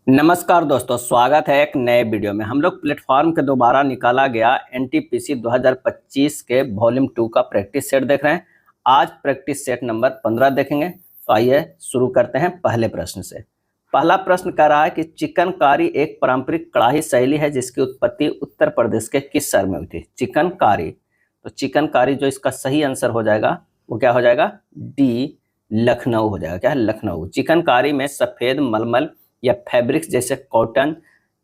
नमस्कार दोस्तों, स्वागत है एक नए वीडियो में। हम लोग प्लेटफॉर्म के दोबारा निकाला गया एनटीपीसी 2025 के वॉल्यूम 2 का प्रैक्टिस सेट देख रहे हैं। आज प्रैक्टिस सेट नंबर 15 देखेंगे। तो आइए शुरू करते हैं पहले प्रश्न से। पहला प्रश्न कह रहा है कि चिकनकारी एक पारंपरिक कढ़ाई शैली है जिसकी उत्पत्ति उत्तर प्रदेश के किस शहर में हुई थी? चिकनकारी। तो चिकनकारी जो इसका सही आंसर हो जाएगा वो क्या हो जाएगा? डी, लखनऊ हो जाएगा। क्या है? लखनऊ। चिकनकारी में सफेद मलमल या फैब्रिक्स जैसे कॉटन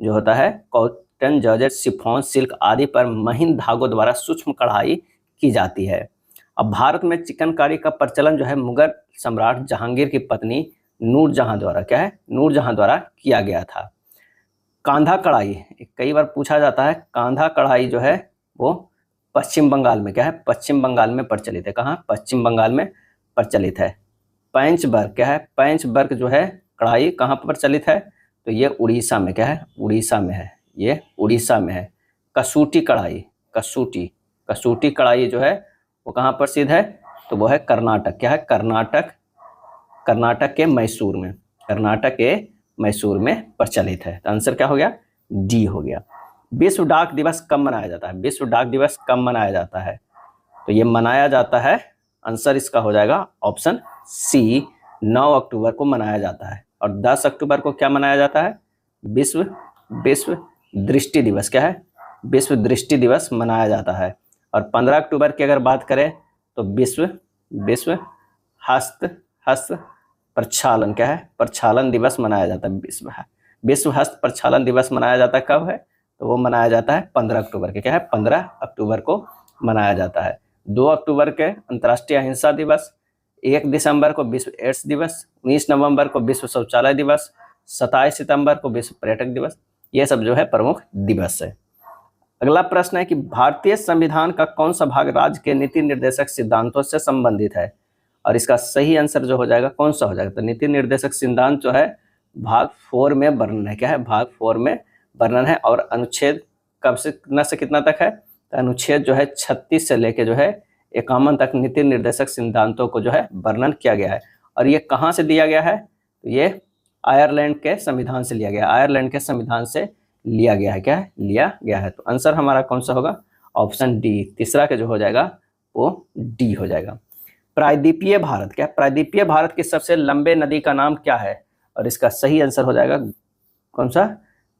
जो होता है, कॉटन, जॉर्जेट, शिफॉन, सिल्क आदि पर महीन धागों द्वारा सूक्ष्म कढ़ाई की जाती है। अब भारत में चिकनकारी का प्रचलन जो है मुगल सम्राट जहांगीर की पत्नी नूरजहां द्वारा क्या है? नूरजहां द्वारा किया गया था। कांधा कढ़ाई कई बार पूछा जाता है। कांधा कढ़ाई जो है वो पश्चिम बंगाल में क्या है? पश्चिम बंगाल में प्रचलित है। कहाँ? पश्चिम बंगाल में प्रचलित है। पैंच वर्क क्या है? पैंच वर्क जो है कढ़ाई कहाँ पर प्रचलित है? तो ये उड़ीसा में क्या है? उड़ीसा में है। ये उड़ीसा में है। कसूटी कढ़ाई, कसूटी कढ़ाई जो है वो कहाँ प्रसिद्ध है? तो वो है कर्नाटक। क्या है? कर्नाटक, कर्नाटक के मैसूर में, कर्नाटक के मैसूर में प्रचलित है। तो आंसर क्या हो गया? डी हो गया। विश्व डाक दिवस कब मनाया जाता है? विश्व डाक दिवस कब मनाया जाता है? तो ये मनाया जाता है, आंसर इसका हो जाएगा ऑप्शन सी, 9 अक्टूबर को मनाया जाता है। और 10 अक्टूबर को क्या मनाया जाता है? विश्व दृष्टि दिवस। क्या है? विश्व दृष्टि दिवस मनाया जाता है। और 15 अक्टूबर की अगर बात करें तो विश्व हस्त प्रक्षालन क्या है? प्रक्षालन दिवस मनाया जाता है। विश्व हस्त प्रक्षालन दिवस मनाया जाता है कब है? तो वो मनाया जाता है 15 अक्टूबर के। क्या है? 15 अक्टूबर को मनाया जाता है। 2 अक्टूबर के अंतर्राष्ट्रीय अहिंसा दिवस, 1 दिसंबर को विश्व एड्स दिवस, 19 नवंबर को विश्व शौचालय दिवस, 27 सितंबर को विश्व पर्यटक दिवस। ये सब जो है प्रमुख दिवस है। अगला प्रश्न है कि भारतीय संविधान का कौन सा भाग राज्य के नीति निर्देशक सिद्धांतों से संबंधित है? और इसका सही आंसर जो हो जाएगा कौन सा हो जाएगा? तो नीति निर्देशक सिद्धांत जो है भाग 4 में वर्णन है। क्या है? भाग 4 में वर्णन है। और अनुच्छेद कब से कितना तक है? तो अनुच्छेद जो है 36 से लेके जो है 51 तक नीति निर्देशक सिद्धांतों को जो है वर्णन किया गया है। और ये कहाँ से दिया गया है? तो ये आयरलैंड के संविधान से लिया गया। आयरलैंड के संविधान से लिया गया है। क्या है? लिया गया है। तो आंसर हमारा कौन सा होगा? ऑप्शन डी, तीसरा के जो हो जाएगा वो डी हो जाएगा। प्रायद्वीपीय भारत। क्या? प्रायद्वीपीय भारत की सबसे लंबे नदी का नाम क्या है? और इसका सही आंसर हो जाएगा कौन सा?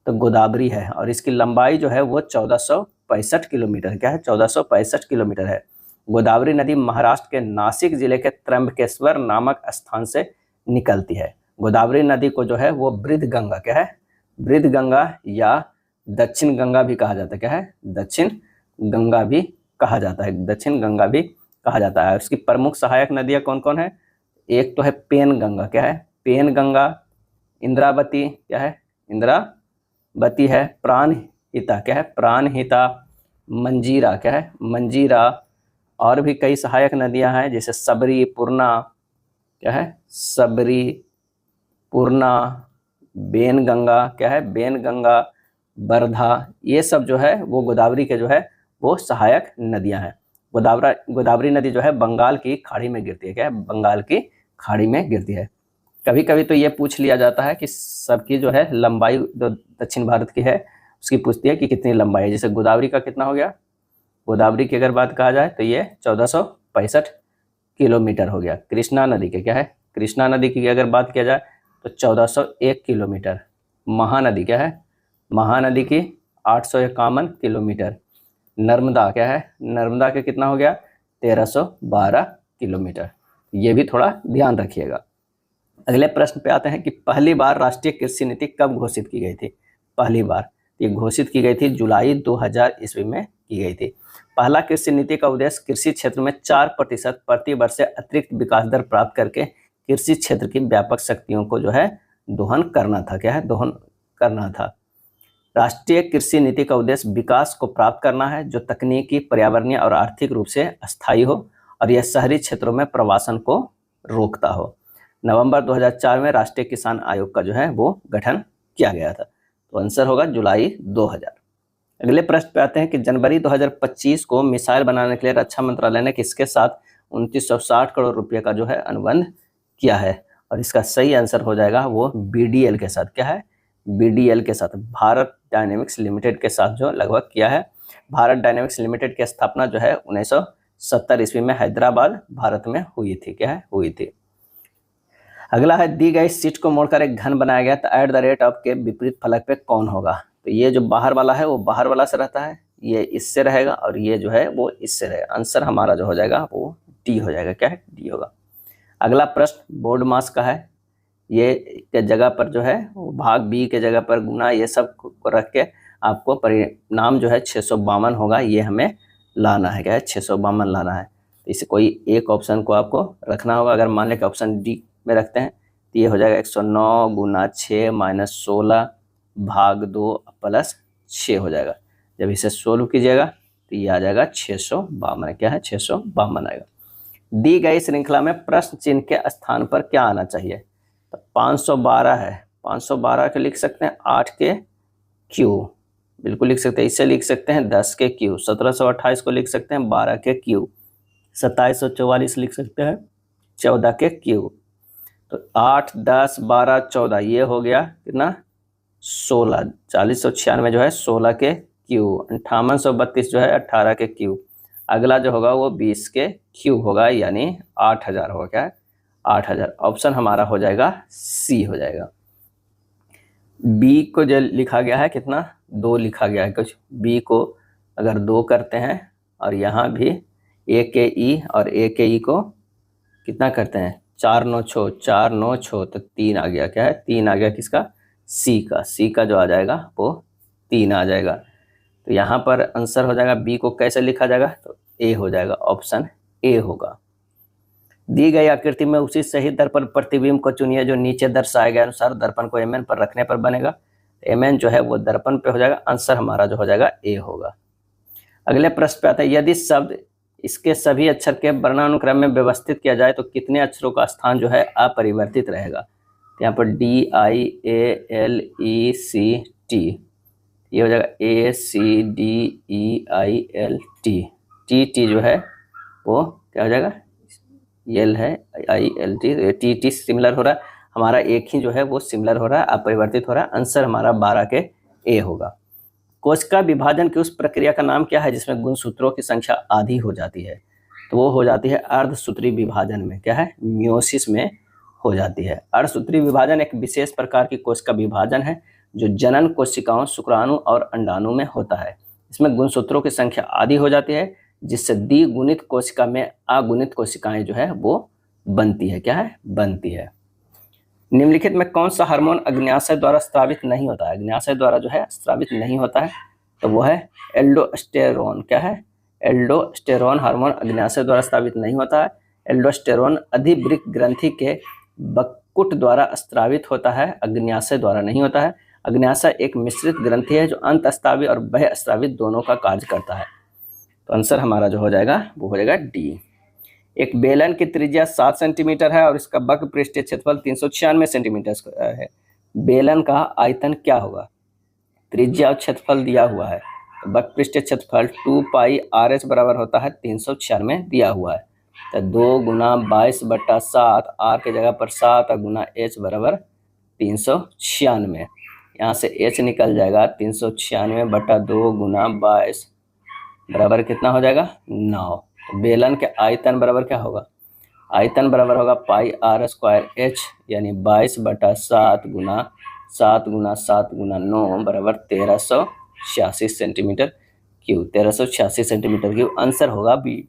तो गोदावरी है। और इसकी लंबाई जो है वो 1465 किलोमीटर। क्या है? 1465 किलोमीटर है। गोदावरी नदी महाराष्ट्र के नासिक जिले के त्र्यंबकेश्वर नामक स्थान से निकलती है। गोदावरी नदी को जो है वो वृद्ध गंगा क्या है? वृद्ध गंगा या दक्षिण गंगा भी कहा जाता है। क्या है? दक्षिण गंगा भी कहा जाता है। दक्षिण गंगा भी कहा जाता है। उसकी प्रमुख सहायक नदियां कौन कौन है? एक तो है पेन गंगा। क्या है? पेन गंगा, इंद्रावती क्या है? इंद्रावती है। प्राणहिता क्या है? प्राणहिता, मंजीरा क्या है? मंजीरा। और भी कई सहायक नदियां हैं जैसे सबरी, पूर्णा क्या है? सबरी, पूर्णा, बेन गंगा क्या है? बेन गंगा, वर्धा। ये सब जो है वो गोदावरी के जो है वो सहायक नदियां हैं। गोदावरी नदी जो है बंगाल की खाड़ी में गिरती है। क्या है? बंगाल की खाड़ी में गिरती है। कभी कभी तो ये पूछ लिया जाता है कि सबकी जो है लंबाई जो दक्षिण भारत की है उसकी पूछती है कि कितनी लंबाई है। जैसे गोदावरी का कितना हो गया? गोदावरी की अगर बात कहा जाए तो ये 1465 किलोमीटर हो गया। कृष्णा नदी के क्या है? कृष्णा नदी की अगर बात किया जाए तो 1401 किलोमीटर। महानदी क्या है? महानदी की 851 किलोमीटर। नर्मदा क्या है? नर्मदा के कितना हो गया? 1312 किलोमीटर। ये भी थोड़ा ध्यान रखिएगा। अगले प्रश्न पे आते हैं कि पहली बार राष्ट्रीय कृषि नीति कब घोषित की गई थी? पहली बार ये घोषित की गई थी जुलाई 2000 ईस्वी में की गई थी। पहला कृषि नीति का उद्देश्य कृषि क्षेत्र में 4% प्रति वर्ष से अतिरिक्त विकास दर प्राप्त करके कृषि क्षेत्र की व्यापक शक्तियों को जो है दोहन करना था। क्या है? दोहन करना था। राष्ट्रीय कृषि नीति का उद्देश्य विकास को प्राप्त करना है जो तकनीकी, पर्यावरणीय और आर्थिक रूप से अस्थायी हो और यह शहरी क्षेत्रों में प्रवासन को रोकता हो। नवंबर 2004 में राष्ट्रीय किसान आयोग का जो है वो गठन किया गया था। तो आंसर होगा जुलाई 2000। अगले प्रश्न पे आते हैं कि जनवरी 2025 को मिसाइल बनाने के लिए रक्षा मंत्रालय ने किसके साथ 2960 करोड़ रुपए का जो है अनुबंध किया है? और इसका सही आंसर हो जाएगा वो BDL के साथ। क्या है? BDL के साथ, भारत डायनेमिक्स लिमिटेड के साथ जो लगभग किया है। भारत डायनेमिक्स लिमिटेड की स्थापना जो है 1970 ईस्वी में हैदराबाद भारत में हुई थी। क्या है? हुई थी। अगला है, दी गई सीट को मोड़कर एक घन बनाया गया तो एट द रेट ऑफ के विपरीत फलक पे कौन होगा? तो ये जो बाहर वाला है वो बाहर वाला से रहता है, ये इससे रहेगा, और ये जो है वो इससे रहेगा। आंसर हमारा जो हो जाएगा वो डी हो जाएगा। क्या है? डी होगा। अगला प्रश्न बोर्ड मास का है। ये के जगह पर जो है वो भाग बी के जगह पर गुना ये सब को रख के आपको परिणाम जो है 652 होगा, ये हमें लाना है। क्या है? 652 लाना है। तो इसे कोई एक ऑप्शन को आपको रखना होगा। अगर मान लें कि ऑप्शन डी में रखते हैं तो ये हो जाएगा 109 गुना 6 माइनस 16 भाग 2 प्लस 6 हो जाएगा। जब इसे सोल्व कीजिएगा तो ये आ जाएगा 652। क्या है? 652 आएगा। दी गई श्रृंखला में प्रश्न चिन्ह के स्थान पर क्या आना चाहिए? तो 512 है, 512 के लिख सकते हैं 8 के क्यू, बिल्कुल लिख सकते हैं। इससे लिख सकते हैं 10 के क्यू। 1728 को लिख सकते हैं 12 के क्यू। 2744 लिख सकते हैं 14 के क्यू। तो 8, 10, 12, 14 ये हो गया कितना? 16। 4096 जो है 16 के क्यू। 5832 जो है 18 के क्यू। अगला जो होगा वो 20 के क्यू होगा, यानी 8000 होगा। क्या है? 8000। ऑप्शन हमारा हो जाएगा सी हो जाएगा। बी को जो लिखा गया है कितना? 2 लिखा गया है कुछ। बी को अगर 2 करते हैं और यहाँ भी ए के ई और ए के ई को कितना करते हैं? 4 9 6, 4 9 6 तो 3 आ गया। क्या है? 3 आ गया किसका? सी का। सी का जो आ जाएगा वो 3 आ जाएगा। तो यहाँ पर आंसर हो जाएगा बी को कैसे लिखा जाएगा? तो ए हो जाएगा। ऑप्शन ए होगा। दी गई आकृति में उसी सही दर्पण प्रतिबिंब को चुनिए जो नीचे दर्शाए गए अनुसार दर्पण को एमएन पर रखने पर बनेगा। एमएन जो है वो दर्पण पे हो जाएगा। आंसर हमारा जो हो जाएगा ए होगा। अगले प्रश्न पे आता है, यदि शब्द इसके सभी अक्षर के वर्णानुक्रम में व्यवस्थित किया जाए तो कितने अक्षरों का स्थान जो है अपरिवर्तित रहेगा? तो यहाँ पर D I A L E C T, ये हो जाएगा A C D E I L T. T T जो है वो क्या हो जाएगा? एल है, I L T. T T similar हो रहा है, हमारा एक ही जो है वो सिमिलर हो रहा है, अपरिवर्तित हो रहा है। आंसर हमारा 12 के ए होगा। कोशिका विभाजन की उस प्रक्रिया का नाम क्या है जिसमें गुणसूत्रों की संख्या आधी हो जाती है? तो वो हो जाती है अर्धसूत्री विभाजन में। क्या है? मियोसिस में हो जाती है। अर्धसूत्री विभाजन एक विशेष प्रकार की कोशिका विभाजन है जो जनन कोशिकाओं, शुक्राणु और अंडाणु में होता है। इसमें गुणसूत्रों की संख्या आधी हो जाती है जिससे द्विगुणित कोशिका में अगुणित कोशिकाएं जो है वो बनती है। क्या है? बनती है। निम्नलिखित में कौन सा हार्मोन अग्न्याशय द्वारा स्रावित नहीं होता है? अग्न्याशय द्वारा जो है स्रावित नहीं होता है, तो वो है एल्डोस्टेरोन। क्या है? एल्डोस्टेरोन हार्मोन अग्न्याशय द्वारा स्रावित नहीं होता है। एल्डोस्टेरोन अधिवृक्क ग्रंथि के बक्कुट द्वारा स्रावित होता है, अग्न्याशय द्वारा नहीं होता है। अग्न्याशय एक मिश्रित ग्रंथि है जो अंतःस्रावी और बहिःस्रावी दोनों का कार्य करता है। तो आंसर हमारा जो हो जाएगा वो हो जाएगा डी। एक बेलन की त्रिज्या 7 सेंटीमीटर है और इसका वक्र पृष्ठीय क्षेत्रफल 396 सेंटीमीटर है। बेलन का आयतन क्या होगा? त्रिज्या और क्षेत्रफल दिया हुआ है। वक्र पृष्ठीय क्षेत्रफल 2 पाई आर एच बराबर होता है 396 दिया हुआ है। तो 2 गुना 22/7, आर के जगह पर 7 और गुना एच बराबर 396। यहाँ से एच निकल जाएगा 396/2 गुना 22 बराबर कितना हो जाएगा? 9। तो बेलन के आयतन बराबर क्या होगा? आयतन बराबर होगा पाई आर स्क्वायर एच, यानी 22/7 गुना 7 गुना 7 गुना 9 बराबर 1386 centimetre cube. 1386 centimetre cube. Answer होगा बी।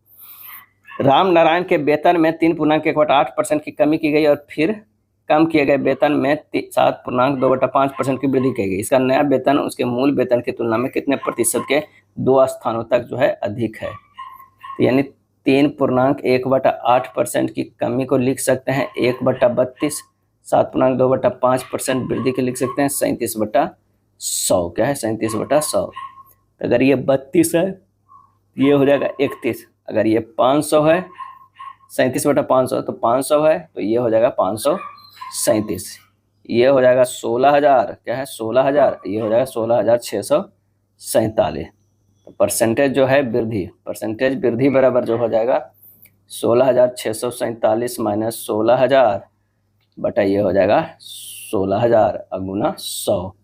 राम नारायण के वेतन में 3.1/8% की कमी की गई और फिर कम किए गए वेतन में 7.2/5% की वृद्धि की गई। इसका नया वेतन उसके मूल वेतन की तुलना में कितने प्रतिशत के 2 स्थानों तक जो है अधिक है? तो यानी 3.1/8% की कमी को लिख सकते हैं 1/32। 7.2/5% वृद्धि के लिख सकते हैं 37/100। क्या है? 37/100। तो अगर ये 32 है ये हो जाएगा 31। अगर ये 500 है, 37/500 तो 500 है तो ये हो जाएगा 537। ये हो जाएगा 16,000। क्या है? 16,000। ये हो जाएगा 16,647। तो परसेंटेज जो है वृद्धि, परसेंटेज वृद्धि बराबर जो हो जाएगा 16,647 माइनस 16,000 बटा ये हो जाएगा 16,000 गुना 100।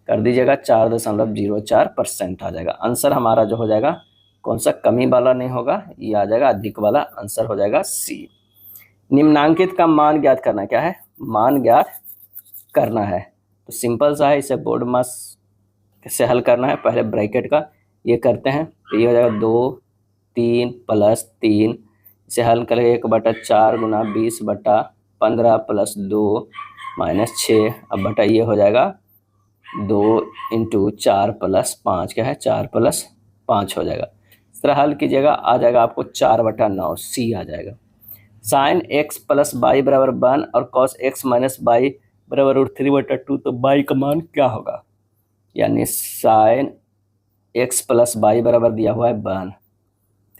कर दीजिएगा, 4.04% आ जाएगा। आंसर हमारा जो हो जाएगा कौन सा, कमी वाला नहीं होगा, ये आ जाएगा अधिक वाला, आंसर हो जाएगा सी। निम्नांकित का मान ज्ञात करना, क्या है, मान ज्ञात करना है। तो सिंपल सा है, इसे बोर्ड मास से हल करना है। पहले ब्रैकेट का ये करते हैं, तो ये हो जाएगा 2 3 + 3, इसे हल करेंगे 1/4 गुना 20/15 + 2 -6, अब बटा ये हो जाएगा 2 × 4 + 5, क्या है, 4 + 5 हो जाएगा। इस तरह हल कीजिएगा, आ जाएगा आपको 4/9, सी आ जाएगा। sin x + y = 1 और cos x - y = √3/2, तो y का मान क्या होगा, यानी sin x + y बराबर दिया हुआ है 1,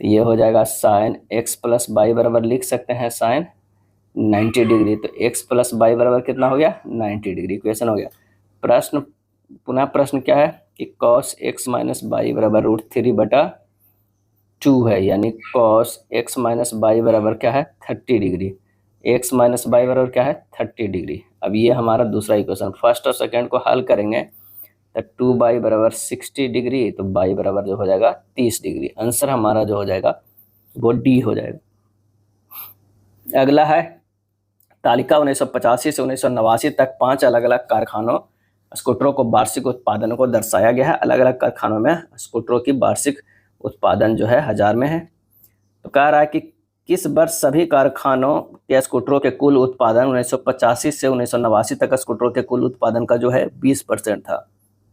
तो ये हो जाएगा sin x + y बराबर लिख सकते हैं sin 90 डिग्री। तो x + y बराबर कितना हो गया, 90 डिग्री। इक्वेशन हो गया। प्रश्न, पुनः प्रश्न क्या है कि cos x - y बराबर √3/2 है, यानी cos x - y बराबर क्या है, 30 डिग्री। x - y बराबर क्या है, 30 डिग्री। अब ये हमारा दूसरा इक्वेशन, फर्स्ट और सेकंड को हल करेंगे तो 2y बराबर 60 डिग्री, तो y बराबर जो हो जाएगा 30 डिग्री। आंसर हमारा जो हो जाएगा वो डी हो जाएगा। अगला है तालिका 1985 से 1989 तक 5 अलग अलग कारखानों स्कूटरों को वार्षिक उत्पादन को दर्शाया गया है। अलग अलग कारखानों में स्कूटरों की वार्षिक उत्पादन जो है 1000 में है। तो कह रहा है कि किस वर्ष सभी कारखानों के स्कूटरों के कुल उत्पादन 1985 से 1989 तक स्कूटरों के कुल उत्पादन का जो है 20% था।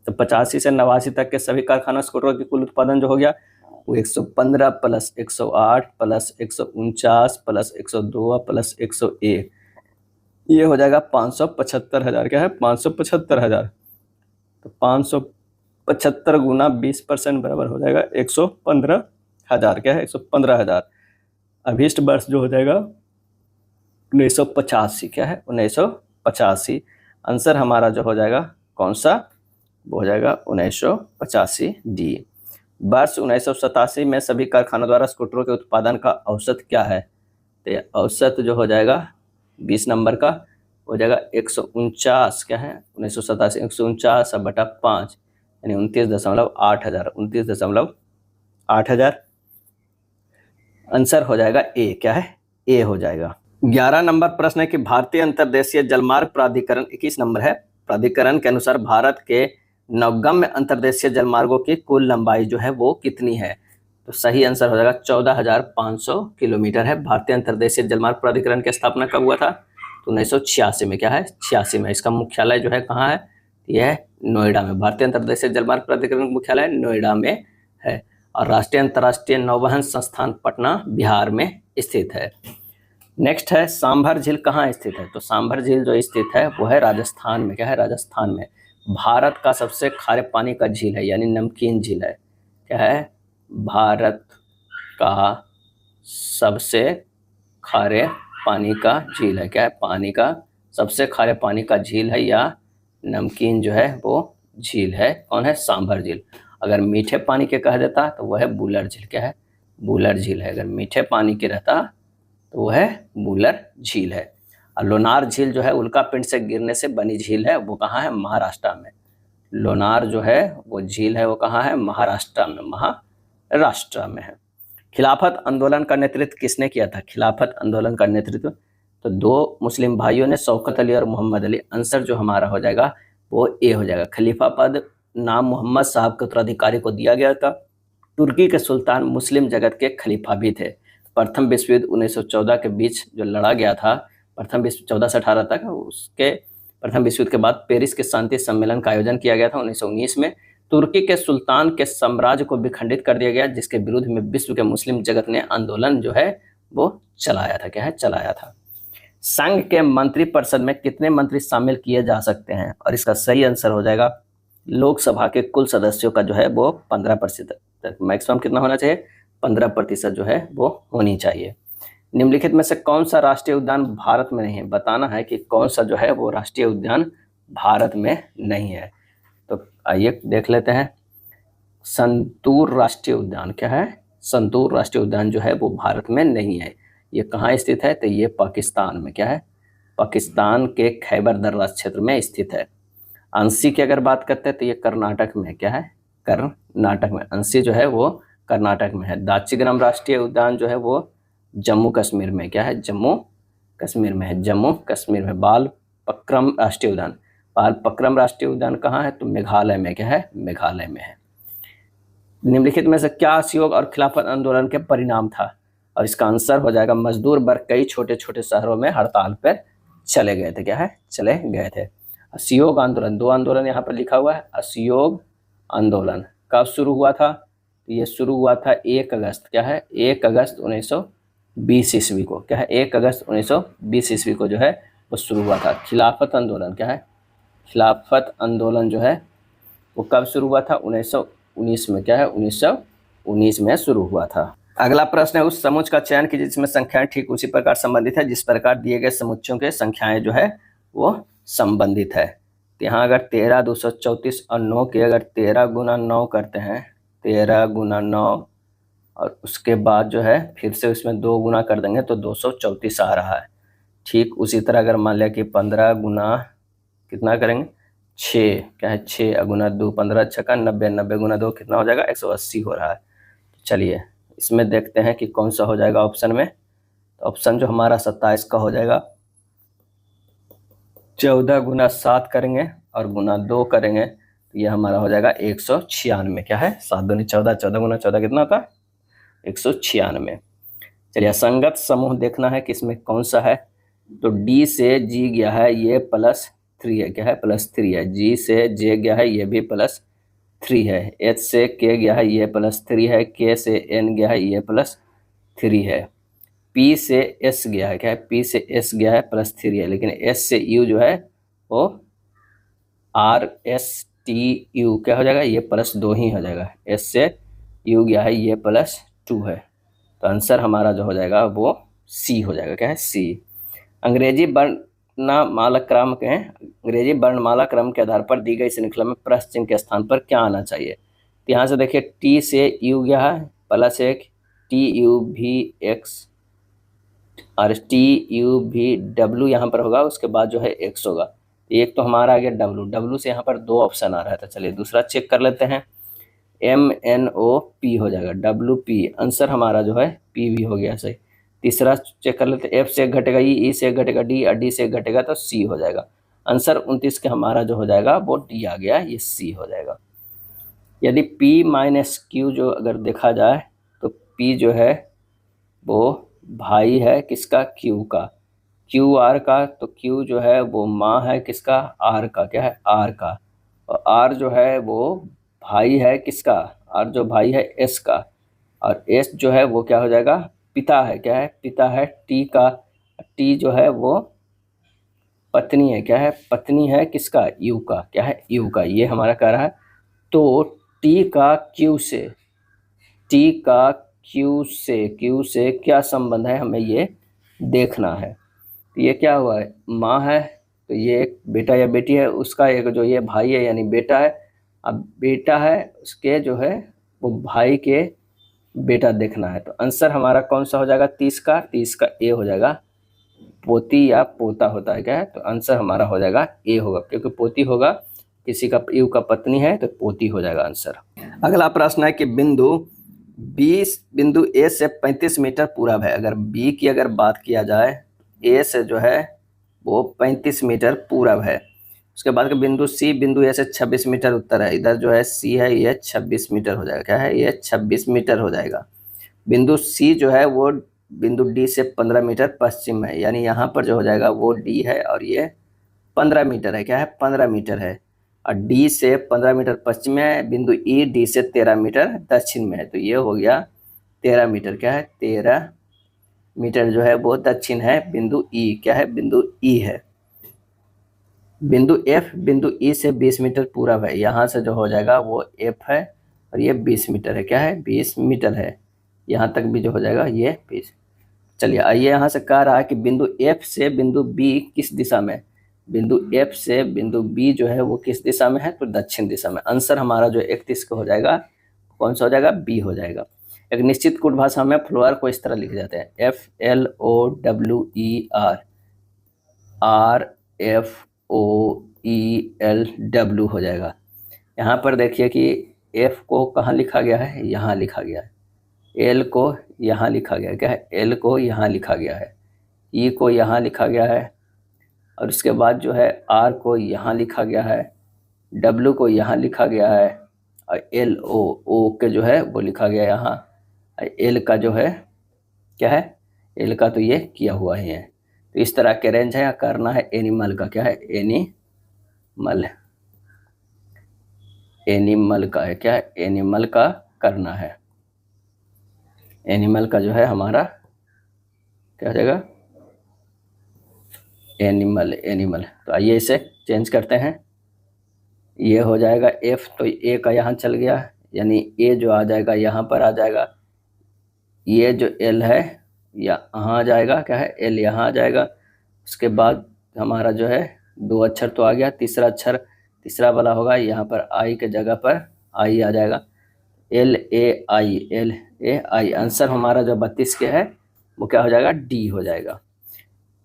तो 85 से 89 तक के सभी कारखाना स्कूटरों के कुल उत्पादन जो हो गया वो 115 + 108 + 149 + 102 + 101, ये हो जाएगा 575,000, क्या है, 575,000। तो 575 गुना 20% बराबर हो जाएगा 115,000, क्या है, 115,000। अभीष्ट वर्ष जो हो जाएगा 1985, क्या है, 1985। आंसर हमारा जो हो जाएगा कौन सा, वो हो जाएगा 1985 डी। वर्ष 1987 में सभी कारखानों द्वारा स्कूटरों के उत्पादन का औसत क्या है, तो औसत जो हो जाएगा 20 नंबर का हो जाएगा 149, क्या है, 1987 149/5 यानी 29.8000, 29.8000। आंसर हो जाएगा ए, क्या है, ए हो जाएगा। 11 नंबर प्रश्न है कि भारतीय अंतर्देशीय जलमार्ग प्राधिकरण, 21 नंबर है, प्राधिकरण के अनुसार भारत के नौगम्य अंतर्देशीय जलमार्गों की कुल लंबाई जो है वो कितनी है। तो सही आंसर हो जाएगा 14,500 किलोमीटर है। भारतीय अंतर्देशीय जलमार्ग प्राधिकरण की स्थापना कब हुआ था, तो 1986 में, क्या है, 86 में। इसका मुख्यालय जो है कहाँ है, यह है नोएडा में। भारतीय अंतर्देशीय जलमार्ग प्राधिकरण का मुख्यालय नोएडा में है। और राष्ट्रीय अंतर्राष्ट्रीय नौवहन संस्थान पटना बिहार में स्थित है। नेक्स्ट है सांभर झील कहाँ स्थित है, तो सांभर झील जो स्थित है वो है राजस्थान में, क्या है, राजस्थान में। भारत का सबसे खारे पानी का झील है, यानी नमकीन झील है, क्या है, भारत का सबसे खारे पानी का झील है, क्या है, पानी का सबसे खारे पानी का झील है या नमकीन जो है वो झील है, कौन है, सांभर झील। अगर मीठे पानी के कह देता तो वह है बूलर झील, क्या है, बूलर झील है। अगर मीठे पानी के रहता तो वह बूलर झील है। और लोनार झील जो है उल्का पिंड से गिरने से बनी झील है, वो कहाँ है, महाराष्ट्र में। लोनार जो है वो झील है, वो कहाँ है, महाराष्ट्र में, महाराष्ट्र में है। खिलाफत आंदोलन का नेतृत्व किसने किया था, खिलाफत आंदोलन का नेतृत्व तो 2 मुस्लिम भाइयों ने, शौकत अली और मोहम्मद अली। आंसर जो हमारा हो जाएगा वो ए हो जाएगा। खलीफा पद नाम मोहम्मद साहब के उत्तराधिकारी को दिया गया था। तुर्की के सुल्तान मुस्लिम जगत के खलीफा भी थे। प्रथम विश्व युद्ध 1914 के बीच जो लड़ा गया था, प्रथम विश्व 14 से 18 तक, उसके प्रथम विश्व युद्ध के बाद पेरिस के शांति सम्मेलन का आयोजन किया गया था 1919 में। तुर्की के सुल्तान के साम्राज्य को विखंडित कर दिया गया, जिसके विरुद्ध में विश्व के मुस्लिम जगत ने आंदोलन जो है वो चलाया था, क्या है, चलाया था। संघ के मंत्रिपरिषद में कितने मंत्री शामिल किए जा सकते हैं, और इसका सही आंसर हो जाएगा लोकसभा के कुल सदस्यों का जो है वो 15% तक, मैक्सिमम कितना होना चाहिए, 15% जो है वो होनी चाहिए। निम्नलिखित में से कौन सा राष्ट्रीय उद्यान भारत में नहीं है, बताना है कि कौन सा जो है वो राष्ट्रीय उद्यान भारत में नहीं है। तो आइए देख लेते हैं। संतूर राष्ट्रीय उद्यान, क्या है, संतूर राष्ट्रीय उद्यान जो है वो भारत में नहीं है। ये कहाँ स्थित है, तो ये पाकिस्तान में, क्या है, पाकिस्तान के खैबर दर्रा क्षेत्र में स्थित है। अंशी की अगर बात करते हैं तो ये कर्नाटक में क्या है, कर्नाटक में। अंशी जो है वो कर्नाटक में है। दाचीग्राम राष्ट्रीय उद्यान जो है वो जम्मू कश्मीर में क्या है, जम्मू कश्मीर में है, जम्मू कश्मीर में। बाल पक्रम राष्ट्रीय उद्यान, बाल पक्रम राष्ट्रीय उद्यान कहाँ है, तो मेघालय में क्या है, मेघालय में है। निम्नलिखित में से क्या असहयोग और खिलाफत आंदोलन के परिणाम था, और इसका आंसर हो जाएगा मजदूर वर्ग कई छोटे छोटे शहरों में हड़ताल पर चले गए थे, क्या है, चले गए थे। असहयोग आंदोलन, दो आंदोलन यहाँ पर लिखा हुआ है। असहयोग आंदोलन कब शुरू हुआ था, तो ये शुरू हुआ था 1 अगस्त, क्या है, 1 अगस्त 1920 ईस्वी को, क्या है, 1 अगस्त 1920 ईस्वी को जो है वो शुरू हुआ था। खिलाफत आंदोलन क्या है, खिलाफत आंदोलन जो है वो कब शुरू हुआ था, 1919 में, क्या है, 1919 में शुरू हुआ था। अगला प्रश्न है, उस समुच्चय का चयन कीजिए जिसमें संख्याएं ठीक उसी प्रकार संबंधित है जिस प्रकार दिए गए समुच्चयों के संख्याएं जो है वो संबंधित है। तो यहाँ अगर 13, 234 और 9 के अगर 13 गुना 9 करते हैं, 13 गुना 9, और उसके बाद जो है फिर से उसमें 2 गुना कर देंगे तो 234 आ रहा है। ठीक उसी तरह अगर मान लिया कि 15 गुना कितना करेंगे, 6, क्या है, 6 गुना 2, 15 छक्का 90, 90 गुना 2 कितना हो जाएगा, 180 हो रहा है। चलिए इसमें देखते हैं कि कौन सा हो जाएगा ऑप्शन में। तो ऑप्शन जो हमारा 27 का हो जाएगा। 14 गुना 7 करेंगे और गुना 2 करेंगे तो ये हमारा हो जाएगा 196, क्या है, 7 दूनी 14, 14 गुना 14 कितना होता है, 196। चलिए असंगत समूह देखना है कि इसमें कौन सा है। तो डी से जी गया है ये +3 है, क्या है, +3 है। जी से जे गया है ये भी +3 है। एच से के गया है ये +3 है। के से एन गया है ये +3 है। पी से एस गया है, क्या है, पी से एस गया है +3 है। लेकिन एस से यू जो है वो RSTU क्या हो जाएगा, ये +2 ही हो जाएगा। एस से यू गया है ये +2 है। तो आंसर हमारा जो हो जाएगा वो सी हो जाएगा, क्या है, सी। अंग्रेजी वर्णमाला क्रम के, अंग्रेजी वर्णमाला क्रम के आधार पर दी गई श्रृंखला में प्रश्न चिन्ह के स्थान पर क्या आना चाहिए। तो यहाँ से देखिए टी से यू गया है +1, TUVX और TUVW यहाँ पर होगा, उसके बाद जो है X होगा। एक तो हमारा आ गया W से यहाँ पर 2 ऑप्शन आ रहा था। चलिए दूसरा चेक कर लेते हैं। MNOP हो जाएगा, WP आंसर हमारा जो है P भी हो गया सही। तीसरा चेक कर लेते हैं। F से घटेगा E से घटेगा D और D से घटेगा तो C हो जाएगा। आंसर 29 के हमारा जो हो जाएगा वो D आ गया, ये C हो जाएगा। यदि P - Q जो अगर देखा जाए तो P जो है वो भाई है किसका, Q का, QR का। तो Q जो है वो माँ है किसका, R का, क्या है, R का। और R जो है वो भाई है किसका, R जो भाई है S का। और S जो है वो क्या हो जाएगा, पिता है, क्या है, पिता है T का। T जो है वो पत्नी है, क्या है, पत्नी है किसका, U का, क्या है, U का। ये हमारा कह रहा है। तो T का Q से, T का Q से क्या संबंध है हमें ये देखना है। तो ये क्या हुआ है, माँ है तो ये एक बेटा या बेटी है, उसका एक जो ये भाई है यानी बेटा है। अब बेटा है उसके जो है वो भाई के बेटा देखना है। तो आंसर हमारा कौन सा हो जाएगा, 30 का ए हो जाएगा। पोती या पोता होता है, क्या है, तो आंसर हमारा हो जाएगा ए होगा, क्योंकि पोती होगा किसी का, यू का पत्नी है तो पोती हो जाएगा आंसर। अगला प्रश्न है कि बिंदु ए से 35 मीटर पूरब है। अगर बी की अगर बात किया जाए, ए से जो है वो 35 मीटर पूरब है। उसके बाद का बिंदु ए से 26 मीटर उत्तर है। इधर जो है सी है ये 26 मीटर हो जाएगा, क्या है, ये 26 मीटर हो जाएगा। बिंदु सी जो है वो बिंदु डी से 15 मीटर पश्चिम है, यानी यहाँ पर जो हो जाएगा वो डी है और ये 15 मीटर है, क्या है, 15 मीटर है। और डी से 15 मीटर पश्चिम में है। बिंदु ई डी से 13 मीटर दक्षिण में है। तो ये हो गया 13 मीटर, क्या है, 13 मीटर जो है वो दक्षिण है। बिंदु ई क्या है, बिंदु ई है। बिंदु एफ बिंदु ई से 20 मीटर पूरब है। यहाँ से जो हो जाएगा वो एफ है और ये 20 मीटर है, क्या है, 20 मीटर है। यहाँ तक भी जो हो जाएगा ये 20। चलिए आइए यहाँ से कह रहा है कि बिंदु एफ से बिंदु बी किस दिशा में। बिंदु एफ से बिंदु बी जो है वो किस दिशा में है, तो दक्षिण दिशा में। आंसर हमारा जो 31 का हो जाएगा कौन सा हो जाएगा, बी हो जाएगा। एक निश्चित कूट भाषा में फ्लोअर को इस तरह लिखे जाते हैं, FLOWER, RFOWER, ELW हो जाएगा। यहाँ पर देखिए कि F को कहाँ लिखा गया है, यहाँ लिखा गया है। L को यहाँ लिखा गया, क्या है, L को यहाँ लिखा गया है, E को यहाँ लिखा गया है, और उसके बाद जो है R को यहाँ लिखा गया है, W को यहाँ लिखा गया है, और O के जो है वो लिखा गया यहाँ, L का जो है क्या है, L का तो ये किया हुआ ही है। तो इस तरह के रेंज है। करना है एनिमल का, क्या है, एनिमल का है, क्या है, एनिमल का करना है। एनिमल का जो है हमारा क्या हो जाएगा, एनिमल। तो आइए इसे चेंज करते हैं। ये हो जाएगा F, तो A का यहाँ चल गया, यानी A जो आ जाएगा यहाँ पर आ जाएगा। ये जो L है यहाँ आ जाएगा, क्या है, L यहाँ आ जाएगा। उसके बाद हमारा जो है 2 अक्षर तो आ गया, तीसरा अक्षर तीसरा वाला होगा, यहाँ पर I के जगह पर I आ जाएगा, LAI। आंसर हमारा जो 32 के है वो क्या हो जाएगा, D हो जाएगा।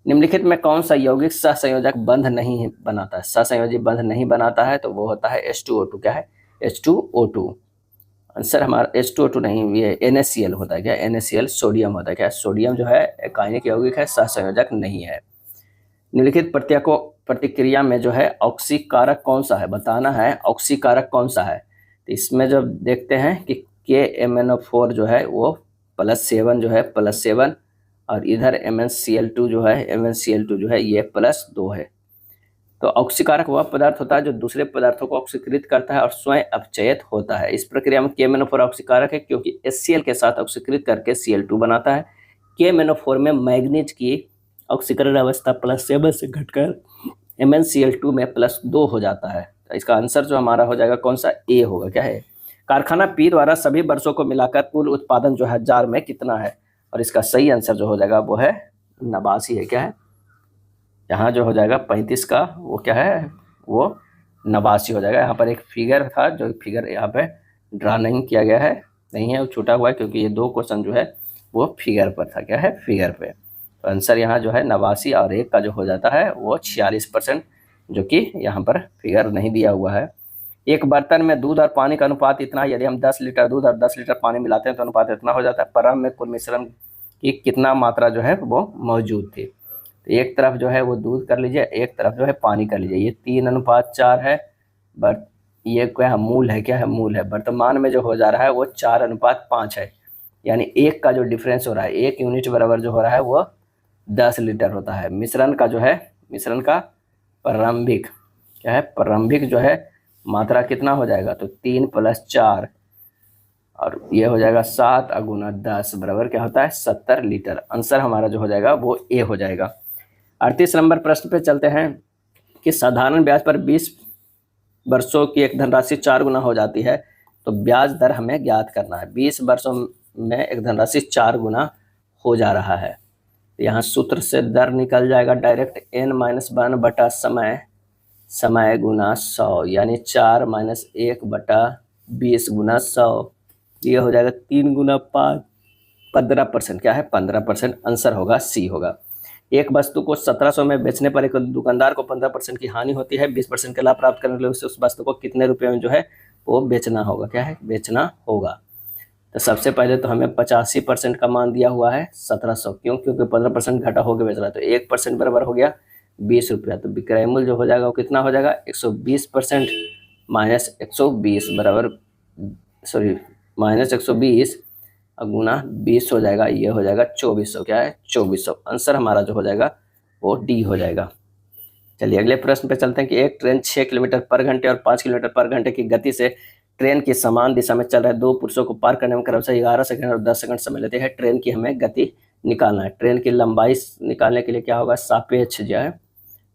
निम्नलिखित में कौन सा यौगिक सहसंयोजक बंध नहीं बनाता है, सहसंयोजी बंध नहीं बनाता है, तो वो होता है H2O2, क्या है, H2O2। आंसर हमारा H2O2 नहीं, ये NaCl होता है, क्या, NaCl सोडियम होता है, क्या, सोडियम जो है आयनिक यौगिक है, सहसंयोजक नहीं है। निम्नलिखित प्रतिक्रिया में जो है ऑक्सीकारक कौन सा है, बताना है ऑक्सीकारक कौन सा है। तो इसमें जब देखते हैं कि KMnO4 जो है वो +7 जो है +7, और इधर MnCl2 जो है ये +2 है। तो ऑक्सीकारक वह पदार्थ होता है जो दूसरे पदार्थों को ऑक्सीकृत करता है और स्वयं अपचयित होता है। इस प्रक्रिया में KMnO4 ऑक्सीकारक है क्योंकि HCl के साथ ऑक्सीकृत करके Cl2 बनाता है। KMnO4 में मैग्नीज की ऑक्सीकरण अवस्था +7 से घटकर MnCl2 में +2 हो जाता है। तो इसका आंसर जो हमारा हो जाएगा कौन सा, A होगा, क्या है। कारखाना P द्वारा सभी वर्षों को मिलाकर कुल उत्पादन जो है 1000 में कितना है, और इसका सही आंसर जो हो जाएगा वो है 89 है, क्या है। यहाँ जो हो जाएगा 35 का वो क्या है, वो 89 हो जाएगा। यहाँ पर एक फिगर था, जो फिगर यहाँ पे ड्रा नहीं किया गया है, नहीं है, वो छूटा हुआ है क्योंकि ये 2 क्वेश्चन जो है वो फिगर पर था, क्या है, फिगर पे। तो आंसर यहाँ जो है 89 और 1 का जो हो जाता है वो 46%, जो कि यहाँ पर फिगर नहीं दिया हुआ है। एक बर्तन में दूध और पानी का अनुपात इतना, यदि हम 10 लीटर दूध और 10 लीटर पानी मिलाते हैं तो अनुपात इतना हो जाता है। परम में कुल मिश्रण की कितना मात्रा जो है वो मौजूद थी। तो एक तरफ जो है वो दूध कर लीजिए, एक तरफ जो है पानी कर लीजिए। ये 3:4 है, बट ये क्या है, मूल है, क्या है, मूल है। वर्तमान में जो हो जा रहा है वो 4:5 है, यानी 1 का जो डिफरेंस हो रहा है, 1 यूनिट बराबर जो हो रहा है वो 10 लीटर होता है। मिश्रण का जो है, मिश्रण का प्रारंभिक, क्या है, प्रारंभिक जो है मात्रा कितना हो जाएगा, तो 3 + 4, और ये हो जाएगा 7 × 10 बराबर क्या होता है, 70 लीटर। आंसर हमारा जो हो जाएगा वो A हो जाएगा। 38 नंबर प्रश्न पे चलते हैं कि साधारण ब्याज पर 20 वर्षों की एक धनराशि 4 गुना हो जाती है, तो ब्याज दर हमें ज्ञात करना है। 20 वर्षों में एक धनराशि 4 गुना हो जा रहा है, तो यहाँ सूत्र से दर निकल जाएगा डायरेक्ट, n-1 समय, समय गुना 100, यानी 4 - 1/20 गुना 100, ये हो जाएगा 3 × 5, 15%, क्या है, 15%। आंसर होगा C होगा। एक वस्तु को 1700 में बेचने पर एक दुकानदार को 15% की हानि होती है। 20% का लाभ प्राप्त करने के लिए उस वस्तु को कितने रुपए में जो है वो बेचना होगा, क्या है, बेचना होगा। तो सबसे पहले तो हमें 85% का मान दिया हुआ है 1700, क्यों, क्योंकि 15% घटा होकर बेचना, तो 1% बराबर हो गया 20 रुपया। तो विक्रय मूल्य जो हो जाएगा वो कितना हो जाएगा, 120% -120 बराबर, सॉरी -120 गुना 20 हो जाएगा, ये हो जाएगा 2400, क्या है, 2400। आंसर हमारा जो हो जाएगा वो D हो जाएगा। चलिए अगले प्रश्न पे चलते हैं कि एक ट्रेन 6 किलोमीटर पर घंटे और 5 किलोमीटर पर घंटे की गति से ट्रेन की समान दिशा में चल रहे 2 पुरुषों को पार करने में क्रमशः 11 सेकंड और 10 सेकंड समय लेते हैं। ट्रेन की हमें गति निकालना है। ट्रेन की लंबाई निकालने के लिए क्या होगा, सापेक्ष जो है,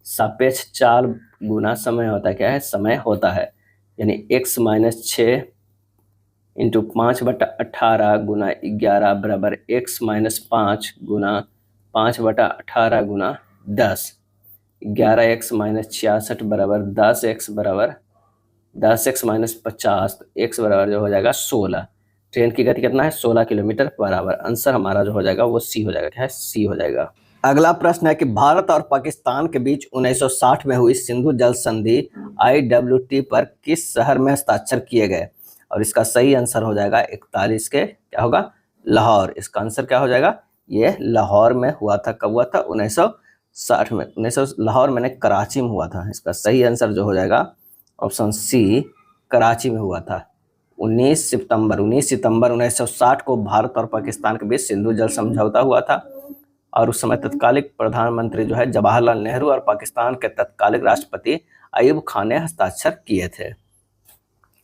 सापेक्ष 4 गुना समय होता है, क्या है, समय होता है, यानी x - 6 × 5/18 गुना 11 बराबर x - 5 गुना 5/18 गुना 10। 11x - 66 बराबर 10x बराबर 10x - 50, तो x बराबर जो हो जाएगा 16। ट्रेन की गति कितना है, 16 किलोमीटर पर आवर। आंसर हमारा जो हो जाएगा वो C हो जाएगा, क्या है, C हो जाएगा। अगला प्रश्न है कि भारत और पाकिस्तान के बीच 1960 में हुई सिंधु जल संधि IWT पर किस शहर में हस्ताक्षर किए गए? और इसका सही आंसर हो जाएगा 41 के क्या होगा? लाहौर। इसका आंसर क्या हो जाएगा? ये लाहौर में हुआ था। कब हुआ था? 1960 में। 1900 लाहौर मैंने कराची में हुआ था। इसका सही आंसर जो हो जाएगा ऑप्शन सी, कराची में हुआ था। 19 सितंबर 1960 को भारत और पाकिस्तान के बीच सिंधु जल समझौता हुआ था और उस समय तत्कालिक प्रधानमंत्री जो है जवाहरलाल नेहरू और पाकिस्तान के तत्कालिक राष्ट्रपति अयूब खान ने हस्ताक्षर किए थे।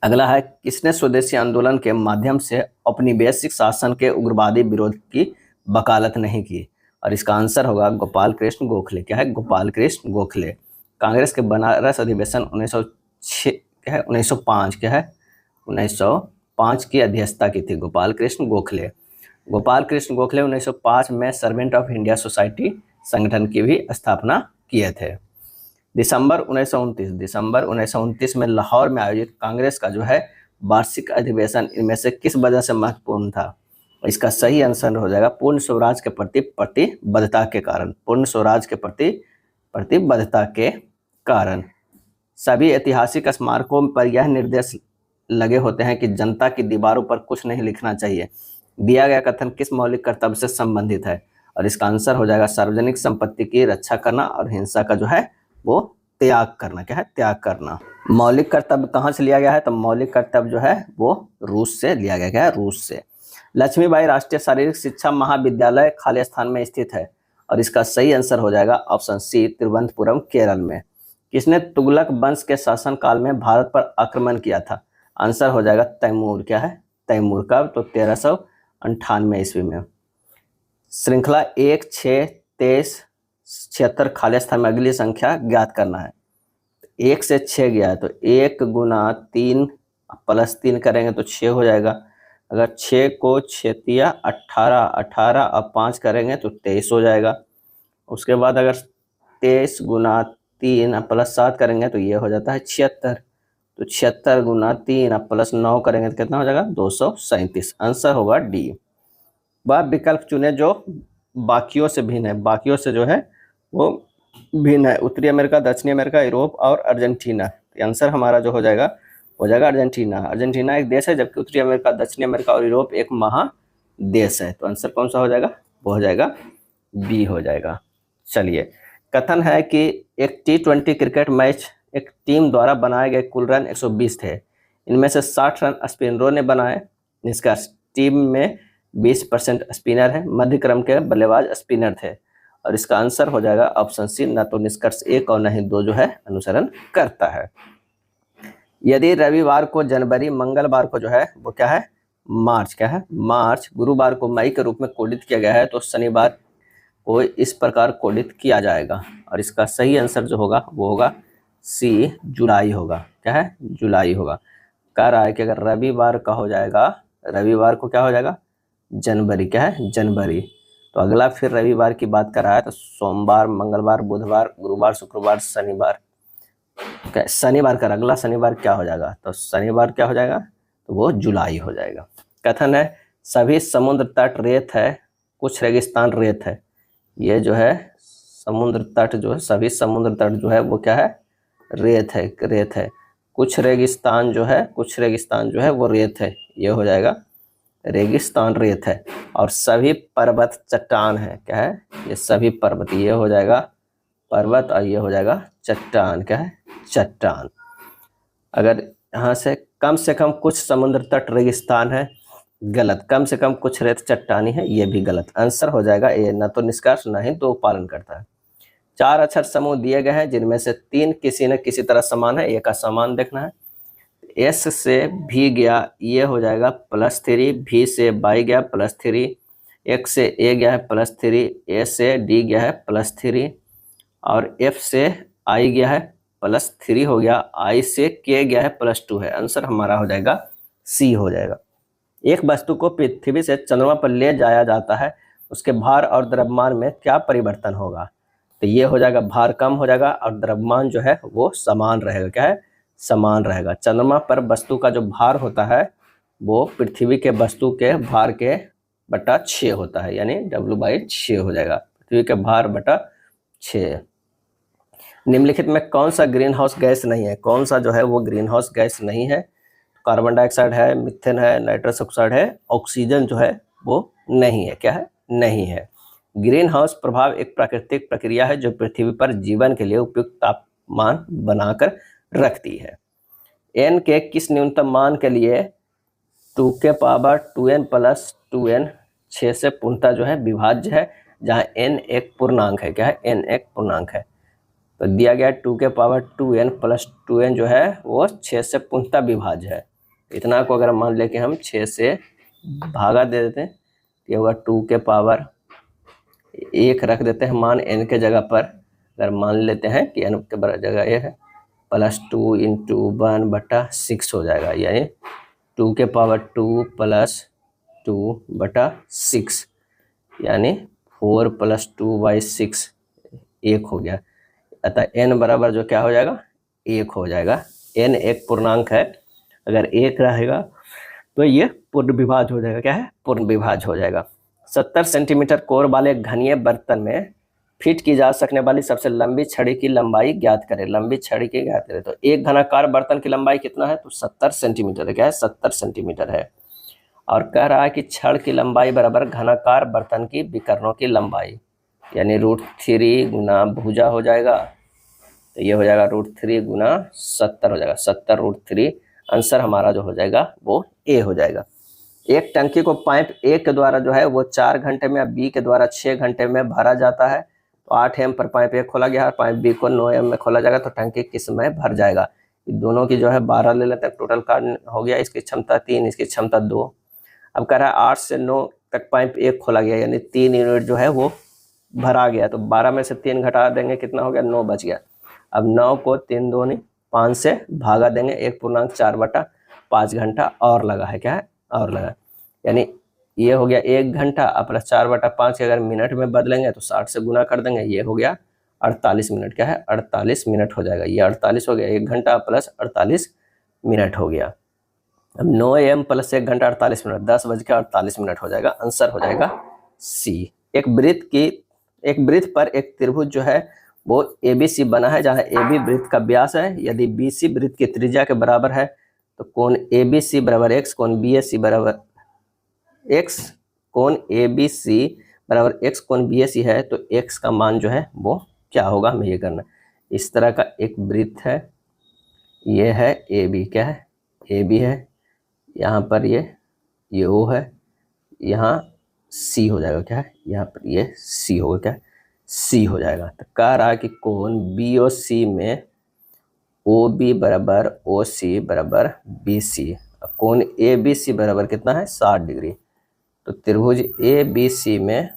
अगला है, किसने स्वदेशी आंदोलन के माध्यम से औपनिवेशिक शासन के उग्रवादी विरोध की वकालत नहीं की? और इसका आंसर होगा गोपाल कृष्ण गोखले। क्या है? गोपाल कृष्ण गोखले। कांग्रेस के बनारस अधिवेशन 1905 क्या है? 1905 की अध्यक्षता की थी गोपाल कृष्ण गोखले। गोपाल कृष्ण गोखले 1905 में सर्वेंट ऑफ इंडिया सोसाइटी संगठन की भी स्थापना किए थे। दिसंबर 1929 में लाहौर में आयोजित कांग्रेस का जो है वार्षिक अधिवेशन इनमें से किस वजह से महत्वपूर्ण था? इसका सही आंसर हो जाएगा पूर्ण स्वराज के प्रति प्रतिबद्धता के कारण। पूर्ण स्वराज के प्रति प्रतिबद्धता के कारण। सभी ऐतिहासिक स्मारकों पर यह निर्देश लगे होते हैं कि जनता की दीवारों पर कुछ नहीं लिखना चाहिए। दिया गया कथन किस मौलिक कर्तव्य से संबंधित है? और इसका आंसर हो जाएगा सार्वजनिक संपत्ति की रक्षा करना और हिंसा का जो है वो त्याग करना। क्या है? त्याग करना। मौलिक कर्तव्य कहाँ से लिया गया है? तो मौलिक कर्तव्य जो है वो रूस से लिया गया है, रूस से। लक्ष्मीबाई राष्ट्रीय शारीरिक शिक्षा महाविद्यालय खालिस्तान में स्थित है और इसका सही आंसर हो जाएगा ऑप्शन सी, तिरुवनंतपुरम, केरल में। किसने तुगलक वंश के शासनकाल में भारत पर आक्रमण किया था? आंसर हो जाएगा तैमूर। क्या है? तैमूर। कब? तो 1398 ईस्वी में। श्रृंखला 1, 6, 23, 76 खालिस्तान में अगली संख्या ज्ञात करना है। 1 से 6 गया है तो 1 गुना 3 प्लस 3 करेंगे तो 6 हो जाएगा। अगर 6 को 6 तिया 18, 18 और 5 करेंगे तो 23 हो जाएगा। उसके बाद अगर 23 गुना 3 प्लस 7 करेंगे तो ये हो जाता है 76। तो 76 गुना 3 प्लस 9 करेंगे तो कितना हो जाएगा? 237। आंसर होगा डी। वह विकल्प चुने जो बाकियों से भिन्न है। बाकियों से जो है वो भिन्न है। उत्तरी अमेरिका, दक्षिणी अमेरिका, यूरोप और अर्जेंटीना। आंसर हमारा जो हो जाएगा अर्जेंटीना। अर्जेंटीना एक देश है जबकि उत्तरी अमेरिका, दक्षिणी अमेरिका और यूरोप एक महादेश है। तो आंसर कौन सा हो जाएगा? वो हो जाएगा बी हो जाएगा। चलिए, कथन है कि एक T20 क्रिकेट मैच एक टीम द्वारा बनाए गए कुल रन 120 थे। इनमें से 60 रन स्पिनरों ने बनाए। जिसका टीम में 20% स्पिनर है। मध्य क्रम के बल्लेबाज स्पिनर थे और इसका आंसर हो जाएगा ऑप्शन सी, न तो निष्कर्ष 1 और न ही 2 जो है अनुसरण करता है। यदि रविवार को जनवरी, मंगलवार को जो है वो क्या है? मार्च। क्या है? मार्च। गुरुवार को मई के रूप में कोडित किया गया है तो शनिवार को इस प्रकार कोडित किया जाएगा और इसका सही आंसर जो होगा वो होगा सी, जुलाई होगा। क्या है? जुलाई होगा। कह रहा है कि अगर रविवार का हो जाएगा, रविवार को क्या हो जाएगा? जनवरी। क्या है? जनवरी। तो अगला फिर रविवार की बात कर रहा है तो सोमवार, मंगलवार, बुधवार, गुरुवार, शुक्रवार, शनिवार। शनिवार का अगला शनिवार क्या हो जाएगा? तो शनिवार क्या हो जाएगा? तो वो जुलाई हो जाएगा। कथन है सभी समुद्र तट रेत है, कुछ रेगिस्तान रेत है। ये जो है समुद्र तट जो है, सभी समुद्र तट जो है वो क्या है? रेत है, रेत है। कुछ रेगिस्तान जो है वो रेत है। ये हो जाएगा रेगिस्तान रेत है। और सभी पर्वत चट्टान है। क्या है? ये सभी पर्वत। ये हो जाएगा पर्वत और ये हो जाएगा चट्टान। क्या है? चट्टान। अगर यहाँ से कम कुछ समुद्र तट रेगिस्तान है, गलत। कम से कम कुछ रेत चट्टानी है, ये भी गलत। आंसर हो जाएगा ए, न तो निष्कर्ष न ही तो पालन करता है। 4 अक्षर समूह दिए गए हैं जिनमें से 3 किसी न किसी तरह समान है। एक असमान देखना है। एस से भी गया, ये हो जाएगा +3। भी से बाई गया +3। एक्स से ए गया है +3। ए से डी गया है +3 और एफ से आई गया है +3 हो गया। आई से के गया है +2 है। आंसर हमारा हो जाएगा सी हो जाएगा। एक वस्तु को पृथ्वी से चंद्रमा पर ले जाया जाता है, उसके भार और द्रव्यमान में क्या परिवर्तन होगा? तो ये हो जाएगा भार कम हो जाएगा और द्रव्यमान जो है वो समान रहेगा। क्या है? समान रहेगा। चंद्रमा पर वस्तु का जो भार होता है वो पृथ्वी के वस्तु के भार के बटा 6 होता है, यानी W/6 हो जाएगा। पृथ्वी के भार बटा 6। निम्नलिखित में कौन सा ग्रीन हाउस गैस नहीं है? कौन सा जो है वो ग्रीन हाउस गैस नहीं है? कार्बन डाइऑक्साइड है, मीथेन है, नाइट्रस ऑक्साइड है, ऑक्सीजन जो है वो नहीं है। क्या है? नहीं है। ग्रीन हाउस प्रभाव एक प्राकृतिक प्रक्रिया है जो पृथ्वी पर जीवन के लिए उपयुक्त तापमान बनाकर रखती है। n के किस न्यूनतम मान के लिए 2 के पावर 2n प्लस 2n 6 से पूर्णतः जो है विभाज्य है, जहां n एक पूर्णांक है। क्या है? n एक पूर्णांक है। तो दिया गया 2 के पावर 2n प्लस 2n जो है वो 6 से पूर्णतः विभाज्य है। इतना को अगर मान ले कि हम 6 से भागा दे देते हैं, ये होगा 2 के पावर 1 रख देते हैं मान n के जगह पर। अगर मान लेते हैं कि n के बराबर जगह ये है, प्लस 2 इंटू 1 बटा 6 हो जाएगा, यानी 2 के पावर 2 प्लस 2 बटा 6, यानी 4 प्लस 2/6 1 हो गया। अतः n बराबर जो क्या हो जाएगा? 1 हो जाएगा। n एक पूर्णांक है, अगर 1 रहेगा तो ये पूर्ण विभाज्य हो जाएगा। क्या है? पूर्ण विभाज्य हो जाएगा। 70 सेंटीमीटर कोर वाले घनीय बर्तन में फिट की जा सकने वाली सबसे लंबी छड़ी की लंबाई ज्ञात करें। लंबी छड़ी की ज्ञात करें। तो एक घनाकार बर्तन की लंबाई कितना है? तो 70 सेंटीमीटर है। क्या है? 70 सेंटीमीटर है। और कह रहा है कि छड़ की लंबाई बराबर घनाकार बर्तन की विकर्णों की लंबाई, यानी √3 गुना भुजा हो जाएगा। तो ये हो जाएगा √3 गुना 70 हो जाएगा, 70 √3। आंसर हमारा जो हो जाएगा वो ए हो जाएगा। एक टंकी को पाइप ए के द्वारा जो है वो 4 घंटे में, बी के द्वारा 6 घंटे में भरा जाता है। तो 8 एम पर पाइप ए खोला गया है, पाइप बी को 9 एम में खोला जाएगा। तो टंकी किस समय भर जाएगा? दोनों की जो है 12 ले लेते हैं, टोटल का हो गया। इसकी क्षमता 3, इसकी क्षमता 2। अब कह रहा है 8 से 9 तक पाइप ए खोला गया, यानी 3 यूनिट जो है वो भरा गया। तो 12 में से 3 घटा देंगे, कितना हो गया? 9 बच गया। अब 9 को 3 दूनी 5 से भागा देंगे, 1.4 बटा 5 घंटा और लगा है। क्या है? और लगा, यानी ये हो गया 1 घंटा प्लस 4 बटा 5 अगर मिनट में बदलेंगे तो 60 से गुना कर देंगे, ये हो गया 48 मिनट। क्या है? 48 मिनट हो जाएगा। ये 48 हो गया, 1 घंटा प्लस 48 मिनट हो गया। अब 9 AM प्लस 1 घंटा 48 मिनट, 10:48 मिनट हो जाएगा। आंसर हो जाएगा सी। एक वृत्त पर एक त्रिभुज जो है वो ABC बना है, जहां AB वृत्त का व्यास है। यदि BC वृत्त की त्रिज्या के बराबर है तो कोण ABC बराबर x, कोण BAC बराबर x, कोण ABC बराबर x, कोण BAC है तो x का मान जो है वो क्या होगा, हमें ये करना है। इस तरह का एक वृत्त है, ये है AB। क्या है? AB है। यहाँ पर ये O है, यहाँ C हो जाएगा। क्या है? यहाँ पर ये C होगा। क्या? C हो जाएगा। तो कह रहा है कि कोण BOC में OB बराबर OC बराबर BC, कोण ABC बराबर कितना है? 60 डिग्री। तो त्रिभुज ABC में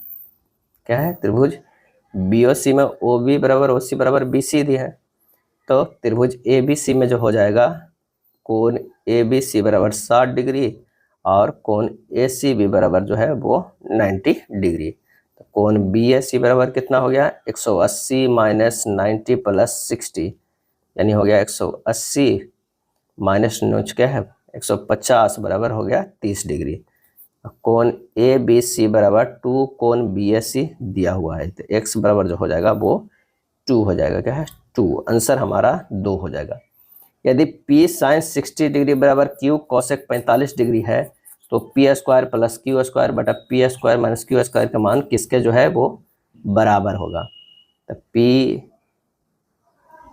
क्या है? त्रिभुज BOC में OB बराबर OC बराबर BC दी है। तो त्रिभुज ABC में जो हो जाएगा कोण ABC बराबर 60 डिग्री और कोण ACB बराबर जो है वो 90 डिग्री। तो कोण BAC बराबर कितना हो गया? 180 माइनस 90 प्लस 60, यानी हो गया 180 माइनस 9 क्या है? 150 बराबर हो गया 30 डिग्री। कोण ABC बराबर 2 कोण BAC दिया हुआ है, तो x बराबर जो हो जाएगा वो 2 हो जाएगा। क्या है? 2। आंसर हमारा 2 हो जाएगा। यदि P sin 60 डिग्री बराबर Q cosec 45 डिग्री है तो P² प्लस Q² बटा P² माइनस Q² का मान किसके जो है वो बराबर होगा? तो P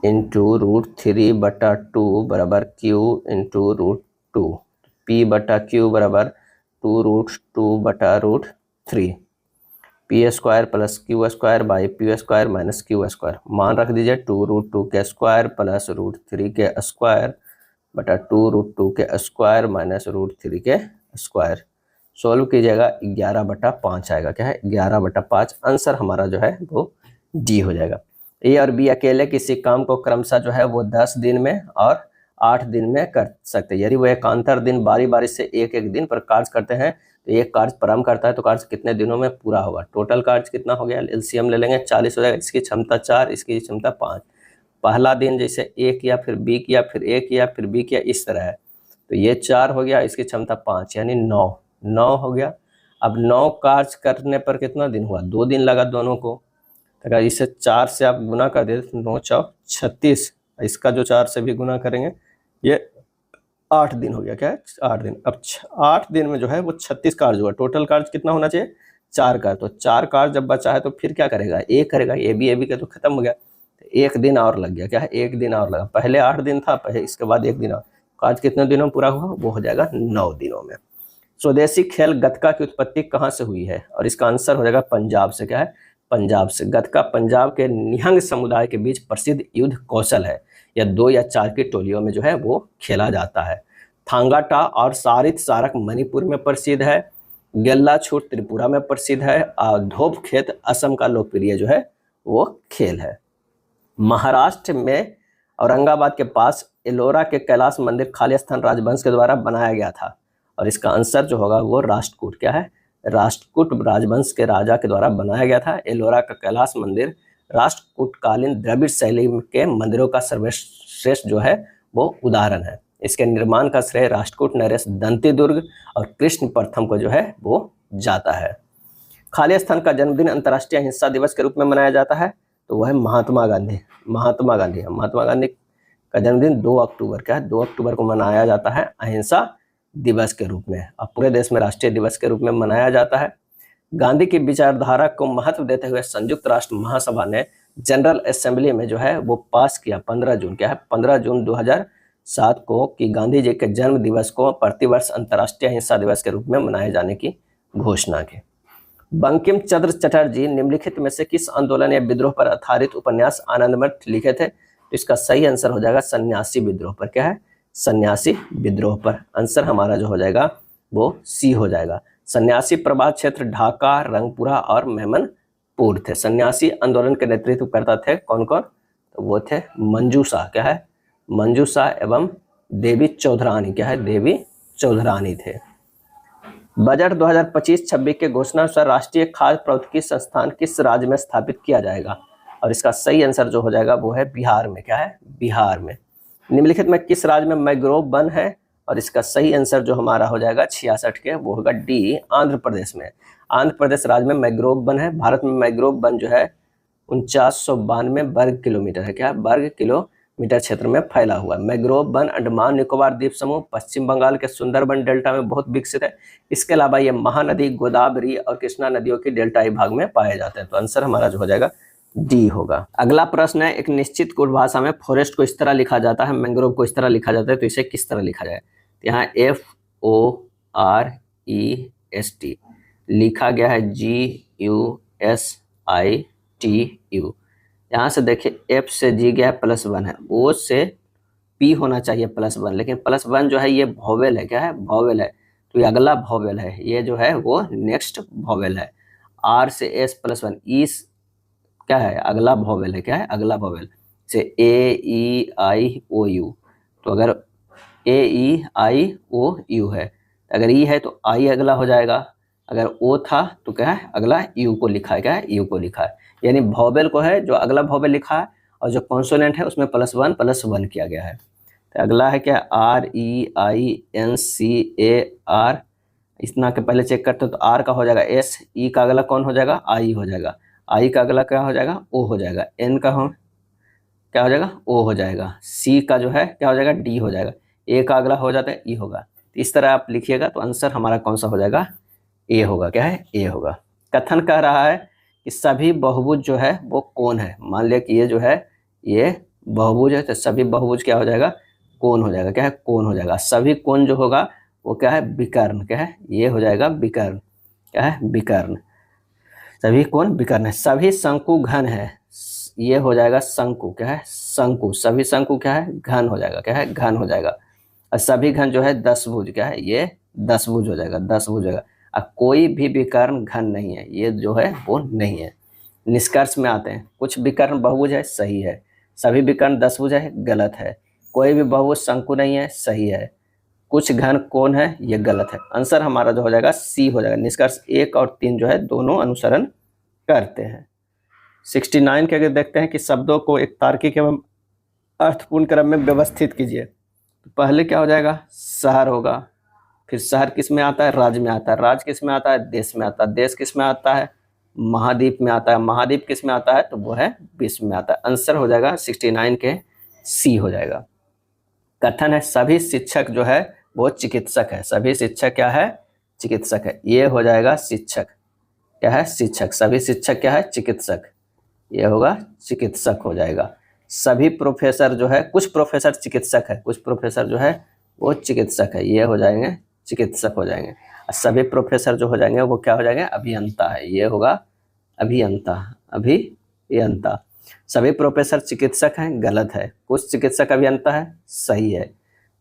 इंटू √3 बटा 2 बराबर Q इंटू √2। P बटा Q बराबर 2√2 बटा √3, P² plus Q² by P² minus Q²। मान रख दीजिए 2√2 के स्क्वायर प्लस √3 के स्क्वायर बटा 2√2 के स्क्वायर माइनस √3 के स्क्वायर। सोल्व कीजिएगा, 11/5 आएगा। क्या है? 11/5। आंसर हमारा जो है वो डी हो जाएगा। ए और बी अकेले किसी काम को क्रमशः जो है वो 10 दिन में और 8 दिन में कर सकते हैं। यदि वो एकांतर दिन बारी बारी से एक एक दिन पर कार्य करते हैं तो एक कार्य प्रारंभ करता है तो कार्य कितने दिनों में पूरा होगा? टोटल कार्य कितना हो गया? एलसीएम ले लेंगे, 40 हो जाएगा। इसकी क्षमता 4, इसकी क्षमता 5। पहला दिन जैसे ए किया, फिर बी किया, फिर ए किया, फिर बी किया, इस तरह है। तो ये 4 हो गया, इसकी क्षमता 5, यानी 9 हो गया। अब 9 कार्य करने पर कितना दिन हुआ? 2 दिन लगा दोनों को। अगर इसे 4 से आप गुना कर दे तो 9 चौक 36, इसका जो 4 से भी गुना करेंगे ये 8 दिन हो गया। क्या है? 8 दिन। अब 8 दिन में जो है वो 36 कार्य हुआ। टोटल कार्य कितना होना चाहिए? 4 कार्य। तो 4 कार्य जब बचा है तो फिर क्या करेगा? एक करेगा। ए बी के तो खत्म हो गया, तो 1 दिन और लग गया। क्या है? 1 दिन और लगा। पहले 8 दिन था, पहले इसके बाद 1 दिन और। कार्य कितने दिनों में पूरा हुआ? वो हो जाएगा 9 दिनों में। स्वदेशी खेल गतका की उत्पत्ति कहाँ से हुई है? और इसका आंसर हो जाएगा पंजाब से। क्या है? पंजाब से। गतका पंजाब के निहंग समुदाय के बीच प्रसिद्ध युद्ध कौशल है। यह 2 या 4 की टोलियों में जो है वो खेला जाता है। थांगाटा और सारित सारक मणिपुर में प्रसिद्ध है। गेल्ला छूट त्रिपुरा में प्रसिद्ध है। और धोप खेत असम का लोकप्रिय जो है वो खेल है। महाराष्ट्र में औरंगाबाद के पास एलोरा के कैलाश मंदिर खाली स्थान राजवंश के द्वारा बनाया गया था। और इसका आंसर जो होगा वो राष्ट्रकूट। क्या है? राष्ट्रकूट राजवंश के राजा के द्वारा बनाया गया था। एलोरा का कैलाश मंदिर राष्ट्रकूटकालीन द्रविड़ शैली के मंदिरों का सर्वश्रेष्ठ जो है वो उदाहरण है। इसके निर्माण का श्रेय राष्ट्रकूट नरेश दंतीदुर्ग और कृष्ण प्रथम को जो है वो जाता है। खाली स्थान का जन्मदिन अंतर्राष्ट्रीय अहिंसा दिवस के रूप में मनाया जाता है, तो वह है महात्मा गांधी। महात्मा गांधी का जन्मदिन 2 अक्टूबर। क्या है? 2 अक्टूबर को मनाया जाता है अहिंसा दिवस के रूप में। अब पूरे देश में राष्ट्रीय दिवस के रूप में मनाया जाता है। गांधी की विचारधारा को महत्व देते हुए संयुक्त राष्ट्र महासभा ने जनरल असेंबली में जो है वो पास किया 15 जून। क्या है? 15 जून 2007 को कि गांधी जी के जन्म दिवस को प्रतिवर्ष अंतर्राष्ट्रीय अहिंसा दिवस के रूप में मनाए जाने की घोषणा की। बंकिम चंद्र चटर्जी निम्नलिखित में से किस आंदोलन या विद्रोह पर आधारित उपन्यास आनंदमठ लिखे थे? तो इसका सही आंसर हो जाएगा सन्यासी विद्रोह पर। क्या है? सन्यासी विद्रोह पर। आंसर हमारा जो हो जाएगा वो सी हो जाएगा। सन्यासी प्रभात क्षेत्र ढाका, रंगपुरा और मेमनपुर थे। सन्यासी आंदोलन के नेतृत्व करता थे कौन कौन? तो वो थे मंजू शाह। क्या है? मंजू शाह एवं देवी चौधरानी। क्या है? देवी चौधरानी थे। बजट 2025-26 के घोषणा अनुसार राष्ट्रीय खाद्य प्रौद्योगिकी संस्थान किस राज्य में स्थापित किया जाएगा? और इसका सही आंसर जो हो जाएगा वो है बिहार में। क्या है? बिहार में। निम्नलिखित में किस राज्य में मैंग्रोव वन है? और इसका सही आंसर जो हमारा हो जाएगा 66 के, वो होगा डी, आंध्र प्रदेश में। आंध्र प्रदेश राज्य में मैंग्रोव वन है। भारत में मैंग्रोव वन जो है 4992 वर्ग किलोमीटर है। क्या? वर्ग किलोमीटर क्षेत्र में फैला हुआ है। मैंग्रोव वन अंडमान निकोबार द्वीप समूह, पश्चिम बंगाल के सुंदरबन डेल्टा में बहुत विकसित है। इसके अलावा ये महानदी, गोदावरी और कृष्णा नदियों के डेल्टाई भाग में पाए जाते हैं। तो आंसर हमारा जो हो जाएगा डी होगा। अगला प्रश्न है, एक निश्चित कुल भाषा में फॉरेस्ट को इस तरह लिखा जाता है, मैंग्रोव को इस तरह लिखा जाता है, तो इसे किस तरह लिखा जाए? यहाँ FOREST लिखा गया है GUSITU। यहाँ से देखिए F से G गया है +1 है, O से P होना चाहिए +1, लेकिन +1 जो है ये वोवेल है। क्या है? वोवेल है, तो ये अगला वोवेल है, ये जो है वो नेक्स्ट वोवेल है। R से S +1, E क्या है? अगला वोवेल है। क्या है? अगला वोवेल से AEIOU, तो अगर AEIOU है, अगर E है तो I अगला हो जाएगा, अगर O था तो क्या है? अगला U को लिखा है। क्या है? U को लिखा है, यानी वोवेल को है जो अगला वोवेल लिखा है, और जो कॉन्सोनेंट है उसमें +1 किया गया है। तो अगला है क्या? REINCAR। इतना के पहले चेक करते हो तो R का हो जाएगा S, E का अगला कौन हो जाएगा? I हो जाएगा, I का अगला क्या हो जाएगा? O हो जाएगा, N का हो क्या हो जाएगा? O हो जाएगा, C का जो है क्या हो जाएगा? D हो जाएगा, A का अगला हो जाता है E होगा। तो इस तरह आप लिखिएगा तो आंसर हमारा कौन सा हो जाएगा? A होगा। क्या है? A होगा। कथन कह रहा है कि सभी बहुभुज जो है वो कौन है? मान लिया कि ये जो है ये बहुभुज है, तो सभी बहुभुज क्या हो जाएगा? कौन हो जाएगा। क्या है? कौन हो जाएगा। सभी कौन जो होगा वो क्या है? विकर्ण। क्या है? ये हो जाएगा विकर्ण। क्या है? विकर्ण। सभी कौन? विकर्ण है। सभी शंकु घन है, ये हो जाएगा शंकु। क्या है? शंकु। सभी शंकु क्या है? घन हो जाएगा। क्या है? घन हो जाएगा। और सभी घन जो है 10 भुज। क्या है? ये 10 भुज हो जाएगा, 10 भुज होगा। अब कोई भी विकर्ण घन नहीं है, ये जो है वो नहीं है। निष्कर्ष में आते हैं, कुछ विकर्ण बहुभुज है, सही है। सभी विकर्ण 10 भुज है, गलत है। कोई भी बहुभुज शंकु नहीं है, सही है। कुछ घन कौन है, ये गलत है। आंसर हमारा जो हो जाएगा सी हो जाएगा। निष्कर्ष 1 और 3 जो है दोनों अनुसरण करते हैं। 69 के अगर देखते हैं कि शब्दों को एक तार्किक एवं अर्थपूर्ण क्रम में व्यवस्थित कीजिए, तो पहले क्या हो जाएगा? शहर होगा, फिर शहर किस में आता है? राज्य में आता है। राज्य किस में आता है? देश में आता है। देश किस में आता है? महाद्वीप में आता है। महाद्वीप किस में आता है? तो वो है विश्व में आता है। आंसर हो जाएगा 69 के सी हो जाएगा। कथन है सभी शिक्षक जो है वो चिकित्सक है। सभी शिक्षक क्या है? चिकित्सक है। ये हो जाएगा शिक्षक, क्या है? शिक्षक। सभी शिक्षक क्या है? चिकित्सक। ये होगा चिकित्सक हो जाएगा। सभी प्रोफेसर जो है, कुछ प्रोफेसर चिकित्सक है, कुछ प्रोफेसर जो है वो चिकित्सक है। ये हो जाएंगे चिकित्सक हो जाएंगे। सभी प्रोफेसर जो हो जाएंगे वो क्या हो जाएंगे? अभियंता है। ये होगा अभियंता, अभियंता। सभी प्रोफेसर चिकित्सक हैं, गलत है। कुछ चिकित्सक अभियंता है, सही है।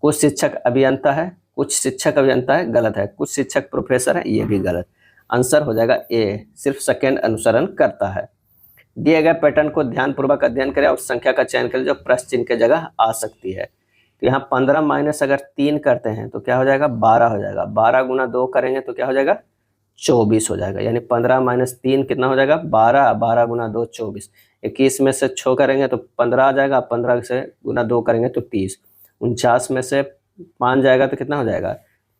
कुछ शिक्षक अभियंता है, कुछ शिक्षक अभियंता है, गलत है। कुछ शिक्षक प्रोफेसर है, ये भी गलत। आंसर हो जाएगा ए, सिर्फ सेकंड अनुसरण करता है। दिए गए पैटर्न को ध्यानपूर्वक अध्ययन करें और संख्या का चयन करें जो प्रश्न चिन्ह के जगह आ सकती है। तो यहाँ 15 माइनस अगर 3 करते हैं तो क्या हो जाएगा? 12 हो जाएगा। 12 गुना 2 करेंगे तो क्या हो जाएगा? 24 हो जाएगा। यानी 15 माइनस 3 कितना हो जाएगा? 12। 12 गुना 2 24। 21 में से 6 करेंगे तो 15 आ जाएगा। 15 से गुना 2 करेंगे तो 30। 49 में से 5 जाएगा तो कितना हो जाएगा?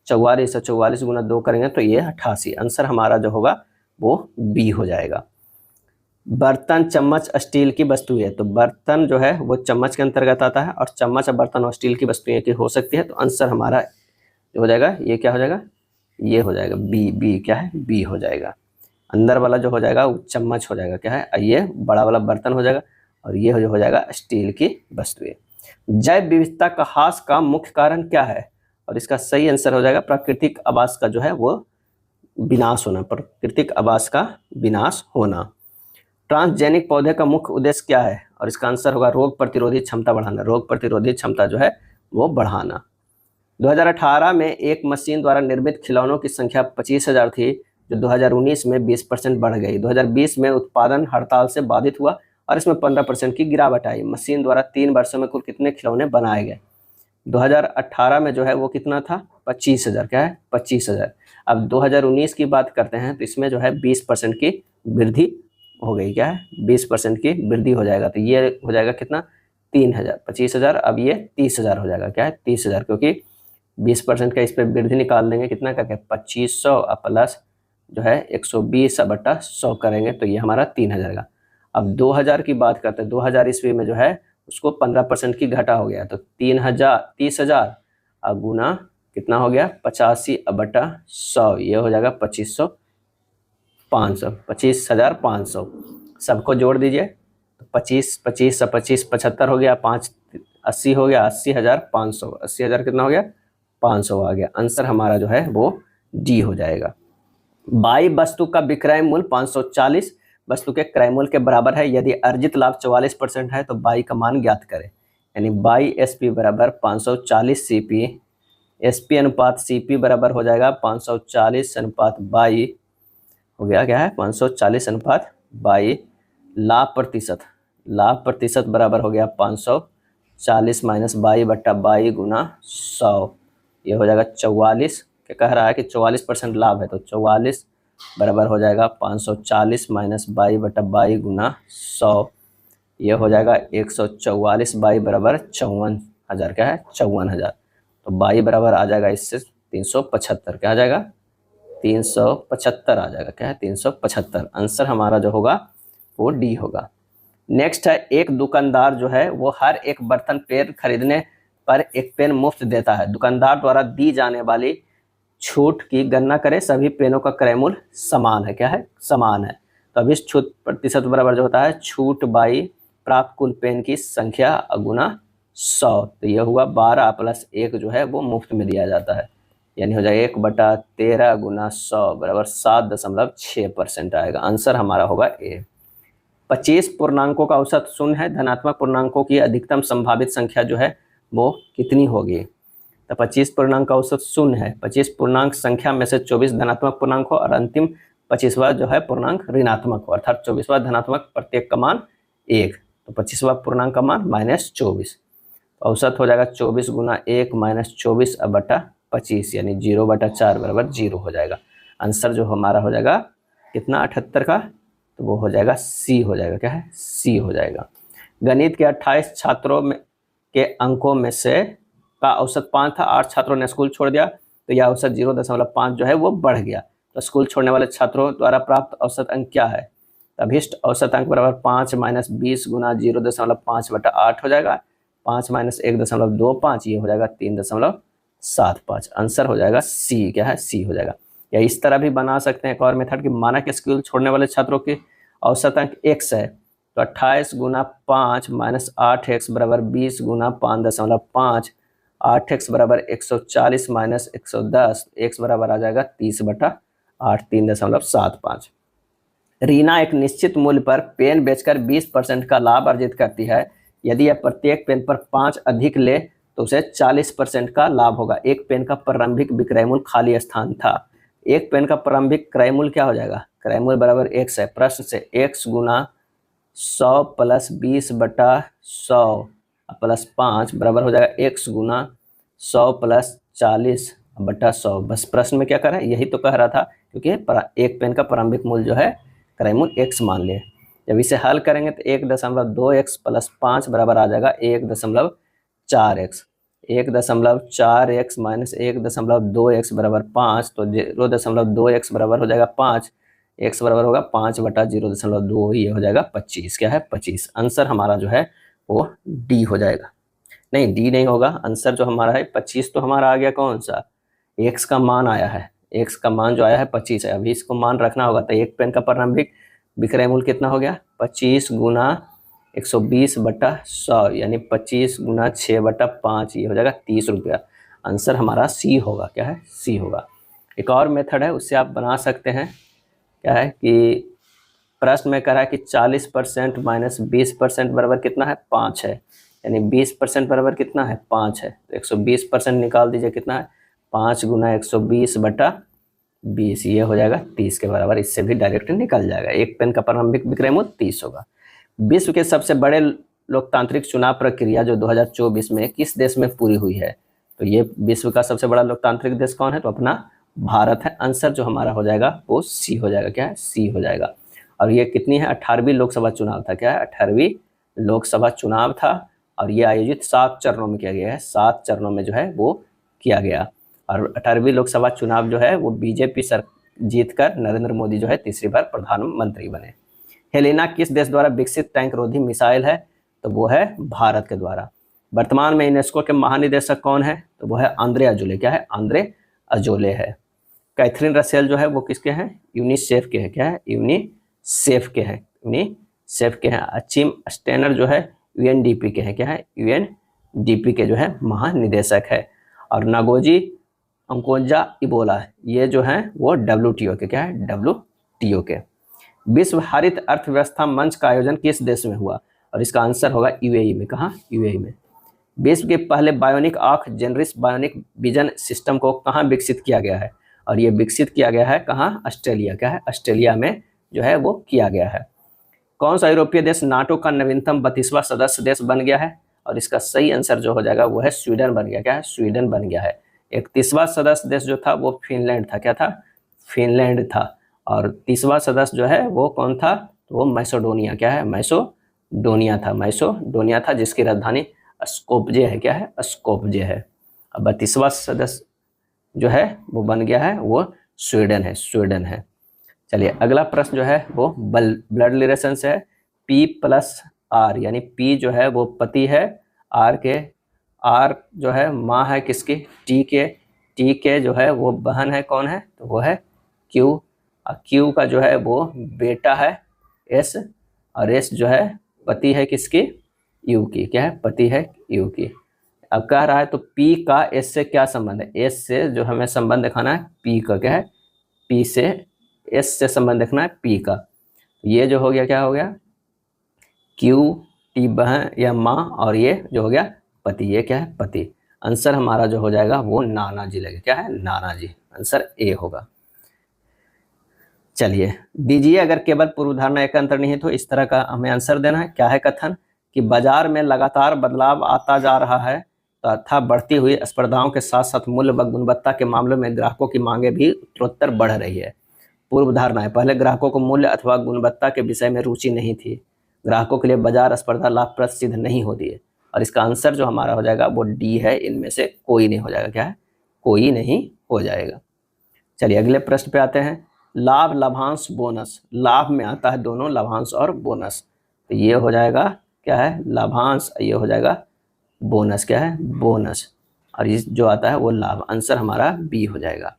44। 44 गुना 2 करेंगे तो ये 88। आंसर हमारा जो होगा वो बी हो जाएगा। बर्तन, चम्मच, स्टील की वस्तुएं। तो बर्तन जो है वो चम्मच के अंतर्गत आता है और चम्मच और बर्तन और स्टील की वस्तुएं की हो सकती है। तो आंसर हमारा जो हो जाएगा ये क्या हो जाएगा? ये हो जाएगा बी। बी क्या है? बी हो जाएगा। अंदर वाला जो हो जाएगा वो चम्मच हो जाएगा, क्या है? ये बड़ा वाला बर्तन हो जाएगा और ये हो जाएगा स्टील की वस्तुएं। जैव विविधता का ह्रास का मुख्य कारण क्या है? और इसका सही आंसर हो जाएगा प्राकृतिक आवास का जो है वो विनाश होना। प्राकृतिक आवास का विनाश होना। ट्रांसजेनिक पौधे का मुख्य उद्देश्य क्या है? और इसका आंसर होगा रोग प्रतिरोधी क्षमता बढ़ाना। रोग प्रतिरोधी क्षमता जो है वो बढ़ाना। 2018 में एक मशीन द्वारा निर्मित खिलौनों की संख्या 25,000 थी, जो 2019 में 20% बढ़ गई। 2020 में उत्पादन हड़ताल से बाधित हुआ और इसमें 15% की गिरावट आई। मशीन द्वारा 3 वर्षों में कुल कितने खिलौने बनाए गए? 2018 में जो है वो कितना था? 25,000, क्या है? 25,000। अब 2019 की बात करते हैं तो इसमें जो है 20% की वृद्धि हो गई, क्या है? 20% की वृद्धि हो जाएगा। तो ये हो जाएगा कितना? 3,000। 25,000 अब ये 30,000 हो जाएगा, क्या है? 30,000, क्योंकि 20% का इस पर वृद्धि निकाल देंगे कितना करके? 2500 प्लस जो है 120/100 करेंगे तो ये हमारा 3,000 का। अब 2000 की बात करते हैं। 2000 ईस्वी में जो है उसको 15% की घटा हो गया, तो 30,000 अब गुना कितना हो गया? 85/100, ये हो जाएगा 2500 500, 25,500। सबको जोड़ दीजिए तो 25 25 25 75 हो गया, 5 80 हो गया, 80,500। 80,000 कितना हो गया? 500 आ गया। आंसर हमारा जो है वो डी हो जाएगा। बाई वस्तु का विक्रय मूल्य 540 वस्तु के क्रय मूल्य के बराबर है। यदि अर्जित लाभ 44% है तो बाई का मान ज्ञात करें। यानी बाई एसपी बराबर 540 सीपी। एसपी अनुपात सीपी बराबर हो जाएगा 540 अनुपात बाई हो गया, क्या है? 540 अनुपात बाई। लाभ प्रतिशत बराबर हो गया 540 माइनस बाई बट्टा बाई गुना 100, ये हो जाएगा 44। क्या कह रहा है कि 44% लाभ है, तो 44 बराबर हो जाएगा 540 माइनस बाई बट्टा बाई गुना 100, ये हो जाएगा 144 बाई बराबर 54,000, क्या है? 54,000। तो बाई बराबर आ जाएगा इससे 375, क्या आ जाएगा? 375 आ जाएगा, क्या है? 375। आंसर हमारा जो होगा वो डी होगा। नेक्स्ट है, एक दुकानदार जो है वो हर एक बर्तन पेन खरीदने पर एक पेन मुफ्त देता है। दुकानदार द्वारा दी जाने वाली छूट की गणना करें। सभी पेनों का क्रय मूल्य समान है, क्या है? समान है। तो अब इस छूट प्रतिशत बराबर जो होता है छूट बाई प्राप्त कुल पेन की संख्या गुना 100। तो यह हुआ 12 प्लस 1 जो है वो मुफ्त में दिया जाता है, यानी हो जाए 1/13 गुना 100 बराबर 7.6% आएगा। आंसर हमारा होगा ए। 25 पूर्णांकों का औसत शून्य है। धनात्मक पूर्णांकों की अधिकतम संभावित संख्या जो है वो कितनी होगी? तो 25 पूर्णांक का औसत शून्य है। 25 पूर्णांक संख्या में से 24 धनात्मक पूर्णांक हो और अंतिम 25वां जो है पूर्णांक ऋणात्मक हो, अर्थात 24वां धनात्मक, प्रत्येक का मान 1। तो 25वां पूर्णांक का मान -24। औसत हो जाएगा 24 गुना 1 माइनस 24/25, यानी 0/4 बराबर 0 हो जाएगा। आंसर जो हमारा हो जाएगा कितना? 78 का। तो वो हो जाएगा सी हो जाएगा, क्या है? सी हो जाएगा। गणित के 28 छात्रों में के अंकों में से का औसत 5 था। 8 छात्रों ने स्कूल छोड़ दिया तो यह औसत 0.5 जो है वो बढ़ गया। तो स्कूल छोड़ने वाले छात्रों द्वारा प्राप्त औसत अंक क्या है? अभीष्ट औसत अंक बराबर 5 - 20 गुना 0.5/8 हो जाएगा। 5 - 1.25 ये हो जाएगा 3.75। आंसर हो जाएगा सी। क्या है? सी हो जाएगा। या इस तरह भी बना सकते हैं एक और मेथड कि माना कि स्कूल छोड़ने वाले छात्रों के औसत अंक x है, तो 28 गुना 5 - 8x बराबर 20 गुना 5.5। 8x बराबर 140 - 110, x बराबर आ जाएगा 30/8, 3.75। रीना एक निश्चित मूल्य पर पेन बेचकर 20% का लाभ अर्जित करती है। यदि यह प्रत्येक पेन पर 5 अधिक ले तो उसे 40% का लाभ होगा। एक पेन का प्रारंभिक विक्रय मूल्य खाली स्थान था। एक पेन का प्रारंभिक क्रय मूल्य क्या हो जाएगा? क्रय मूल्य बराबर x है। प्रश्न से x गुना 100 प्लस 20/100 प्लस 5 बराबर हो जाएगा x गुना 100 प्लस 40/100। बस प्रश्न में क्या कर रहा है? यही तो कह रहा था, क्योंकि एक पेन का प्रारंभिक मूल्य जो है क्रय मूल्य x मान ले। जब इसे हल करेंगे तो 1.2x प्लस 5 बराबर आ जाएगा 1.4x। 1.4x माइनस 1.2x बराबर 5, तो 0.2x बराबर हो जाएगा 5, x बराबर होगा 5/0.2, ये हो जाएगा 25। क्या है? 25। आंसर हमारा जो है वो डी हो जाएगा। नहीं, डी नहीं होगा। आंसर जो हमारा है 25 तो हमारा आ गया कौन सा? x का मान आया है, x का मान जो आया है 25 है। अभी इसको मान रखना होगा, तो एक पेन का प्रारंभिक विक्रय मूल्य कितना हो गया? 25 गुना 120/100 यानी 25 गुना 6/5, ये हो जाएगा 30 रुपया। आंसर हमारा सी होगा। क्या है? सी होगा। एक और मेथड है, उससे आप बना सकते हैं। क्या है कि प्रश्न में कह रहा है कि 40% माइनस 20% बराबर कितना है? 5 है। यानी 20% बराबर कितना है? 5 है। तो 120% निकाल दीजिए, कितना है? 5 गुना 120/20, ये हो जाएगा 30 के बराबर। इससे भी डायरेक्ट निकल जाएगा। एक पेन का प्रारंभिक विक्रय मूल्य 30 होगा। विश्व के सबसे बड़े लोकतांत्रिक चुनाव प्रक्रिया जो 2024 में किस देश में पूरी हुई है? तो ये विश्व का सबसे बड़ा लोकतांत्रिक देश कौन है? तो अपना भारत है। आंसर जो हमारा हो जाएगा वो सी हो जाएगा। क्या है? सी हो जाएगा। और ये कितनी है? 18वीं लोकसभा चुनाव था। क्या है? 18वीं लोकसभा चुनाव था, और ये आयोजित 7 चरणों में किया गया है। 7 चरणों में जो है वो किया गया। और 18वीं लोकसभा चुनाव जो है वो बीजेपी सर जीतकर नरेंद्र मोदी जो है तीसरी बार प्रधानमंत्री बने। हेलेना किस देश द्वारा विकसित टैंक रोधी मिसाइल है? तो वो है भारत के द्वारा। वर्तमान में यूनेस्को के महानिदेशक कौन है? तो वो है आंद्रे अजोले। क्या है? आंद्रे अजोले है। कैथरीन रसेल जो है वो किसके हैं? यूनिसेफ के हैं। क्या है? यूनिसेफ के हैं। यूनिसेफ के हैं। अचिम स्टेनर जो है यूएनडीपी के हैं। क्या है? यूएनडीपी के जो है महानिदेशक है। और नागोजी अंकोजा इबोला, ये जो है वो डब्ल्यूटीओ के। क्या है? डब्ल्यूटीओ के। विश्व हरित अर्थव्यवस्था मंच का आयोजन किस देश में हुआ? और इसका आंसर होगा यूएई में। कहाँ? यूएई में। विश्व के पहले बायोनिक आंख जेनरिस बायोनिक विजन सिस्टम को कहाँ विकसित किया गया है? और ये विकसित किया गया है कहाँ? ऑस्ट्रेलिया। क्या है? ऑस्ट्रेलिया में जो है वो किया गया है। कौन सा यूरोपीय देश नाटो का नवीनतम 32वां सदस्य देश बन गया है? और इसका सही आंसर जो हो जाएगा वो है स्वीडन बन गया। क्या है? स्वीडन बन गया है। 31वां सदस्य देश जो था वो फिनलैंड था। क्या था? फिनलैंड था। और 30वां सदस्य जो है वो कौन था? तो वो मैसेडोनिया। क्या है? मैसेडोनिया था। मैसेडोनिया था, जिसकी राजधानी स्कोपजे है। क्या है? स्कोपजे है। अब 32वां सदस्य जो है वो बन गया है वो स्वीडन है। स्वीडन है। चलिए अगला प्रश्न जो है वो ब्लड रिलेशन से है। P प्लस R, यानी P जो है वो पति है R जो है माँ है किसकी? T के जो है वो बहन है। कौन है? तो वो है Q। और Q का जो है वो बेटा है S, और S जो है पति है किसकी? U की। क्या है? पति है U की। अब कह रहा है तो P का S से क्या संबंध है? S से जो हमें संबंध दिखाना है P का। क्या है? P से S से संबंध देखना है P का। ये जो हो गया क्या हो गया? Q T बहन या माँ, और ये जो हो गया पति। ये क्या है? पति। आंसर हमारा जो हो जाएगा वो नाना जी लगेगा। क्या है? नाना जी। आंसर ए होगा। चलिए दीजिए, अगर केवल पूर्वधारणा एक अंतर्निहित हो, इस तरह का हमें आंसर देना है। क्या है कथन? कि बाजार में लगातार बदलाव आता जा रहा है तथा बढ़ती हुई स्पर्धाओं के साथ साथ मूल्य व गुणवत्ता के मामलों में ग्राहकों की मांगे भी उत्तरोत्तर बढ़ रही है। पूर्व धारणा है, पहले ग्राहकों को मूल्य अथवा गुणवत्ता के विषय में रुचि नहीं थी। ग्राहकों के लिए बाजार स्पर्धा लाभप्रद सिद्ध नहीं होती है। और इसका आंसर जो हमारा हो जाएगा वो डी है। इनमें से कोई नहीं हो जाएगा। क्या है? कोई नहीं हो जाएगा। चलिए अगले प्रश्न पे आते हैं। लाभ, लाभांश, बोनस, लाभ में आता है दोनों, लाभांश और बोनस। तो ये हो जाएगा क्या है, लाभांश, ये हो जाएगा बोनस, क्या है, बोनस, और ये जो आता है वो लाभ। आंसर हमारा बी हो जाएगा।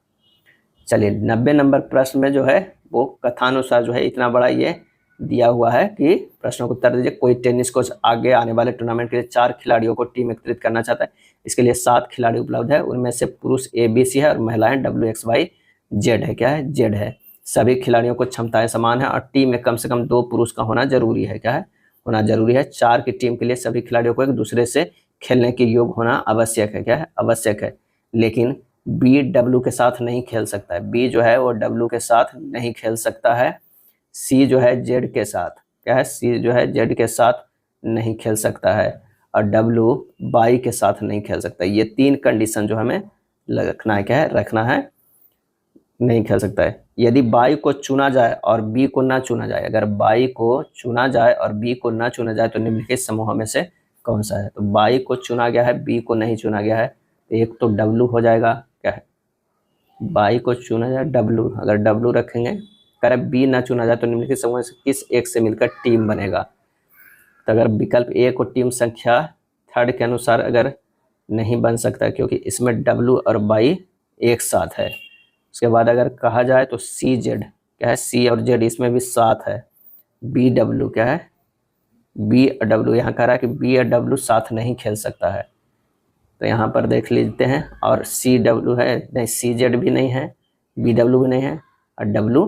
चलिए 90 नंबर प्रश्न में जो है वो कथानुसार जो है इतना बड़ा ये दिया हुआ है कि प्रश्नों को उत्तर दीजिए। कोई टेनिस कोच आगे आने वाले टूर्नामेंट के लिए 4 खिलाड़ियों को टीम एकत्रित करना चाहता है। इसके लिए 7 खिलाड़ी उपलब्ध है, उनमें से पुरुष ABC है और महिलाएं WXYZ है, क्या है, Z है। सभी खिलाड़ियों को क्षमताएं समान है और टीम में कम से कम 2 पुरुष का होना जरूरी है, क्या है, होना जरूरी है। 4 की टीम के लिए सभी खिलाड़ियों को एक दूसरे से खेलने के योग होना आवश्यक है, क्या है, आवश्यक है। लेकिन बी W के साथ नहीं खेल सकता है, बी जो है वो W के साथ नहीं खेल सकता है। सी जो है Z के साथ, क्या है, सी जो है Z के साथ नहीं खेल सकता है और W बाई के साथ नहीं खेल सकता। ये 3 कंडीशन जो हमें रखना है, क्या है, रखना है, नहीं खेल सकता है। यदि बाई को चुना जाए और बी को ना चुना जाए, अगर बाई को चुना जाए और बी को ना चुना जाए तो निम्नलिखित समूह में से कौन सा है। तो बाई को चुना गया है, बी को नहीं चुना गया है, एक तो W हो जाएगा, क्या है, बाई को चुना जाए W, अगर W रखेंगे, अगर बी ना चुना जाए तो निम्नलिखित समूह से किस एक से मिलकर टीम बनेगा। तो अगर विकल्प ए को टीम संख्या 3 के अनुसार अगर नहीं बन सकता क्योंकि इसमें W और बाई एक साथ है। उसके बाद अगर कहा जाए तो CZ, क्या है, C और Z इसमें भी साथ है। BW, क्या है, B और W, यहाँ कह रहा है कि B और W साथ नहीं खेल सकता है, तो यहाँ पर देख लेते हैं। और CW है, नहीं CZ भी नहीं है, BW भी नहीं है और W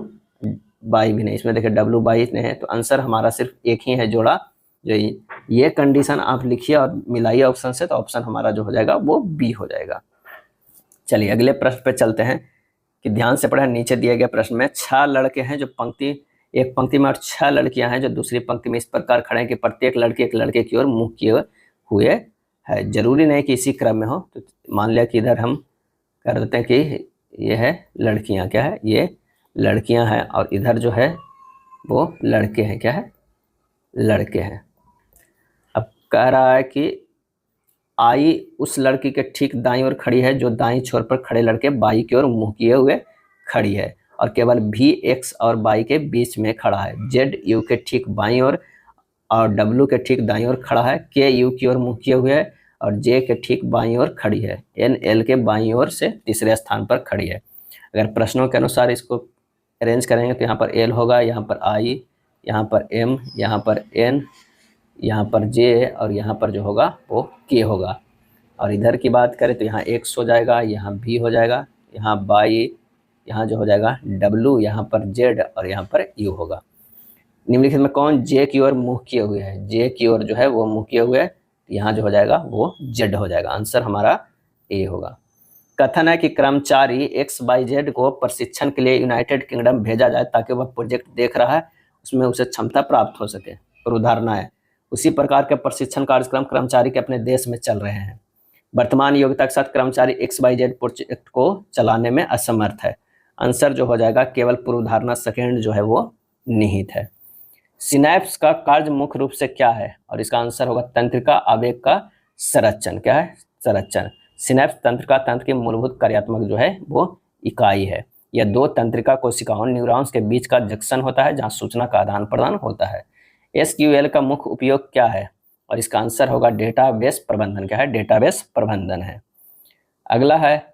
बाई भी नहीं, इसमें देखिए W बाई नहीं है। तो आंसर हमारा सिर्फ एक ही है जोड़ा, जो ये कंडीशन आप लिखिए और मिलाइए ऑप्शन से, तो ऑप्शन हमारा जो हो जाएगा वो बी हो जाएगा। चलिए अगले प्रश्न पे चलते हैं कि ध्यान से पढ़ें। नीचे दिए गए प्रश्न में 6 लड़के हैं जो एक पंक्ति में और 6 लड़कियां हैं जो दूसरी पंक्ति में इस प्रकार खड़े हैं कि प्रत्येक लड़के एक लड़के की ओर मुंह किए हुए है। जरूरी नहीं कि इसी क्रम में हो, तो मान लिया कि इधर हम कर देते हैं कि ये है लड़कियां, क्या है, ये लड़कियां हैं और इधर जो है वो लड़के हैं, क्या है, लड़के हैं। अब कह रहा है कि आई उस लड़की के ठीक दाईं ओर खड़ी है जो दाईं छोर पर खड़े लड़के बाई की ओर मुंह किए हुए खड़ी है और केवल भी X और बाई के बीच में खड़ा है। Z U के ठीक बाईं ओर और W के ठीक दाईं ओर खड़ा है। K U की ओर मुंह किए हुए है और J के ठीक बाईं ओर खड़ी है। N L के बाईं ओर से तीसरे स्थान पर खड़ी है। अगर प्रश्नों के अनुसार इसको अरेंज करेंगे तो यहाँ पर L होगा, यहाँ पर I, यहाँ पर M, यहाँ पर N, यहाँ पर J और यहाँ पर जो होगा वो K होगा। और इधर की बात करें तो यहाँ X हो जाएगा, यहाँ B हो जाएगा, यहाँ बाई, यहाँ जो हो जाएगा W, यहाँ पर Z और यहाँ पर U होगा। निम्नलिखित में कौन J की ओर मुंह किए हुए है, J की ओर जो है वो मुंह किए हुए है, यहाँ जो हो जाएगा वो Z हो जाएगा। आंसर हमारा A होगा। कथन है कि कर्मचारी XYZ को प्रशिक्षण के लिए यूनाइटेड किंगडम भेजा जाए ताकि वह प्रोजेक्ट देख रहा है उसमें उसे क्षमता प्राप्त हो सके। और उदाहरण है उसी प्रकार के प्रशिक्षण कार्यक्रम कर्मचारी के अपने देश में चल रहे हैं। वर्तमान योग्यता के साथ कर्मचारी XYZ प्रोजेक्ट को चलाने में असमर्थ है। आंसर जो हो जाएगा केवल पूर्वधारणा सेकेंड जो है वो निहित है। सिनैप्स का कार्य मुख्य रूप से क्या है, और इसका आंसर होगा तंत्रिका आवेग का संरचन, क्या है, संरचन। सिनैप्स तंत्रिका तंत्र की मूलभूत कार्यात्मक जो है वो इकाई है। यह 2 तंत्रिका कोशिकाओं न्यूरॉन्स के बीच का जंक्शन होता है जहां सूचना का आदान प्रदान होता है। SQL का मुख्य उपयोग क्या है, और इसका आंसर होगा डेटाबेस प्रबंधन, क्या है, डेटाबेस प्रबंधन है। अगला है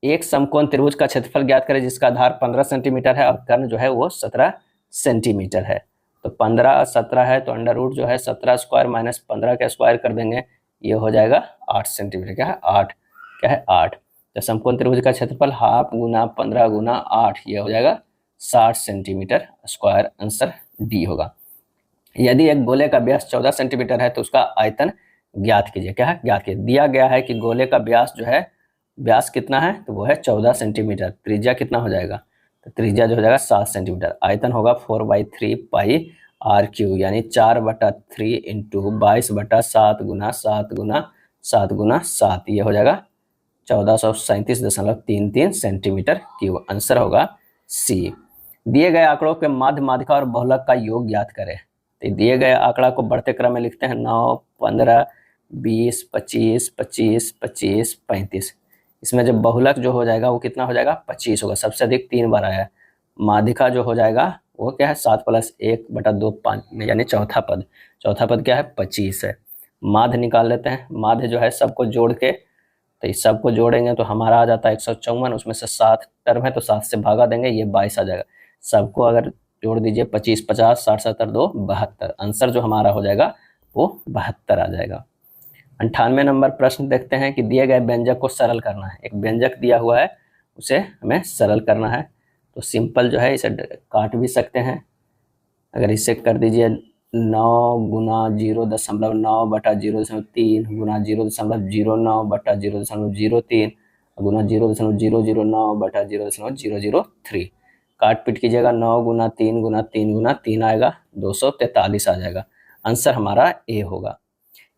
एक समकोण त्रिभुज का क्षेत्रफल ज्ञात करें जिसका आधार 15 सेंटीमीटर है और कर्ण जो है वो 17 सेंटीमीटर है। तो 15 17 है तो अंडर रूट जो है 17 स्क्वायर माइनस 15 का स्क्वायर कर देंगे, ये हो जाएगा 8 सेंटीमीटर, क्या है 8, क्या है 8। तो समकोण त्रिभुज का क्षेत्रफल हाफ गुना 15 गुना 8, ये हो जाएगा 60 सेंटीमीटर स्क्वायर। आंसर डी होगा। यदि एक गोले का व्यास 14 सेंटीमीटर है तो उसका आयतन ज्ञात कीजिए, क्या है, ज्ञात कीजिए। दिया गया है कि गोले का व्यास जो है, व्यास कितना है तो वो है 14 सेंटीमीटर। त्रिज्या कितना हो जाएगा, तो त्रिज्या जो हो जाएगा 7 सेंटीमीटर। आयतन होगा 4/3 पाई RQ यानी 4/3 इंटू 22/7 गुना 7 गुना 7 गुना 7, ये हो जाएगा 1437.33 सेंटीमीटर क्यूब। आंसर होगा सी। दिए गए आंकड़ों के माध्य, माध्यिका और बहुलक का योग ज्ञात करें। तो दिए गए आंकड़ा को बढ़ते क्रम में लिखते हैं 9, 15, 20, 25, 25, 25, 35। इसमें जब बहुलक जो हो जाएगा वो कितना हो जाएगा 25 होगा, सबसे अधिक 3 बार आया है। माध्यिका जो हो जाएगा वो क्या है 7 + 1/2 5 में, यानी चौथा पद। चौथा पद क्या है 25 है। माध्य निकाल लेते हैं। माध्य जो है सबको जोड़ के, तो इस सबको जोड़ेंगे तो हमारा आ जाता है 154, उसमें से 7 टर्म है तो 7 से भागा देंगे, ये 22 आ जाएगा। सबको अगर जोड़ दीजिए 25 50 60 70 2 72, आंसर जो हमारा हो जाएगा वो 72 आ जाएगा। 98 नंबर प्रश्न देखते हैं कि दिए गए व्यंजक को सरल करना है। एक व्यंजक दिया हुआ है उसे हमें सरल करना है, तो सिंपल जो है इसे काट भी सकते हैं। अगर इसे कर दीजिए 9 गुना 0.9 बटा 0.3 गुना 0.09 बटा 0.03 गुना 0.009 बटा 0.003, काट पीट कीजिएगा 9 गुना 3 गुना 3 गुना 3 आएगा 243 आ जाएगा। आंसर हमारा ए होगा।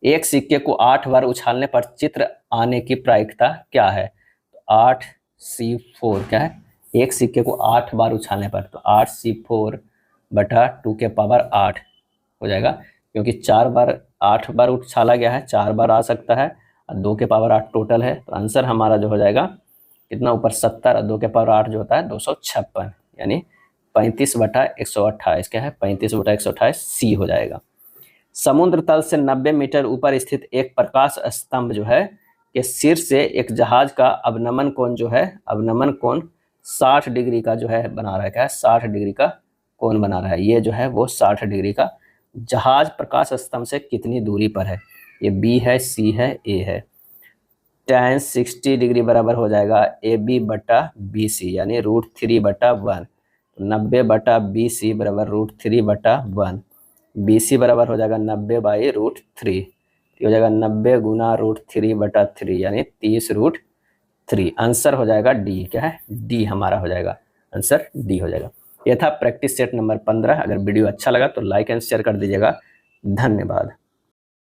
एक सिक्के को 8 बार उछालने पर चित्र आने की प्रायिकता क्या है? तो 8C4 क्या है? एक सिक्के को 8 बार उछालने पर, तो 8C4 बटा 2 के पावर 8 हो जाएगा, क्योंकि 4 बार 8 बार उछाला गया है, 4 बार आ सकता है और 2 के पावर 8 टोटल है। तो आंसर हमारा जो हो जाएगा कितना, ऊपर 70 और 2 के पावर 8 जो होता है 256, यानी 35/128 क्या है 35/128 सी हो जाएगा। समुद्र तल से 90 मीटर ऊपर स्थित एक प्रकाश स्तंभ जो है के शीर्ष से एक जहाज का अवनमन कोण जो है, अवनमन कोण 60 डिग्री का जो है बना रहा है, क्या है 60 डिग्री का कोण बना रहा है। ये जो है वो 60 डिग्री का जहाज प्रकाश स्तंभ से कितनी दूरी पर है? ये बी है, सी है, ए है। tan 60 डिग्री बराबर हो जाएगा AB/BC, यानी √3/1। 90/BC बराबर √3/1। BC बराबर हो जाएगा 90/√3, हो जाएगा 90 गुना √3/3, यानी 30√3। आंसर हो जाएगा डी, क्या है डी हमारा हो जाएगा, आंसर डी हो जाएगा। यह था प्रैक्टिस सेट नंबर 15। अगर वीडियो अच्छा लगा तो लाइक एंड शेयर कर दीजिएगा। धन्यवाद।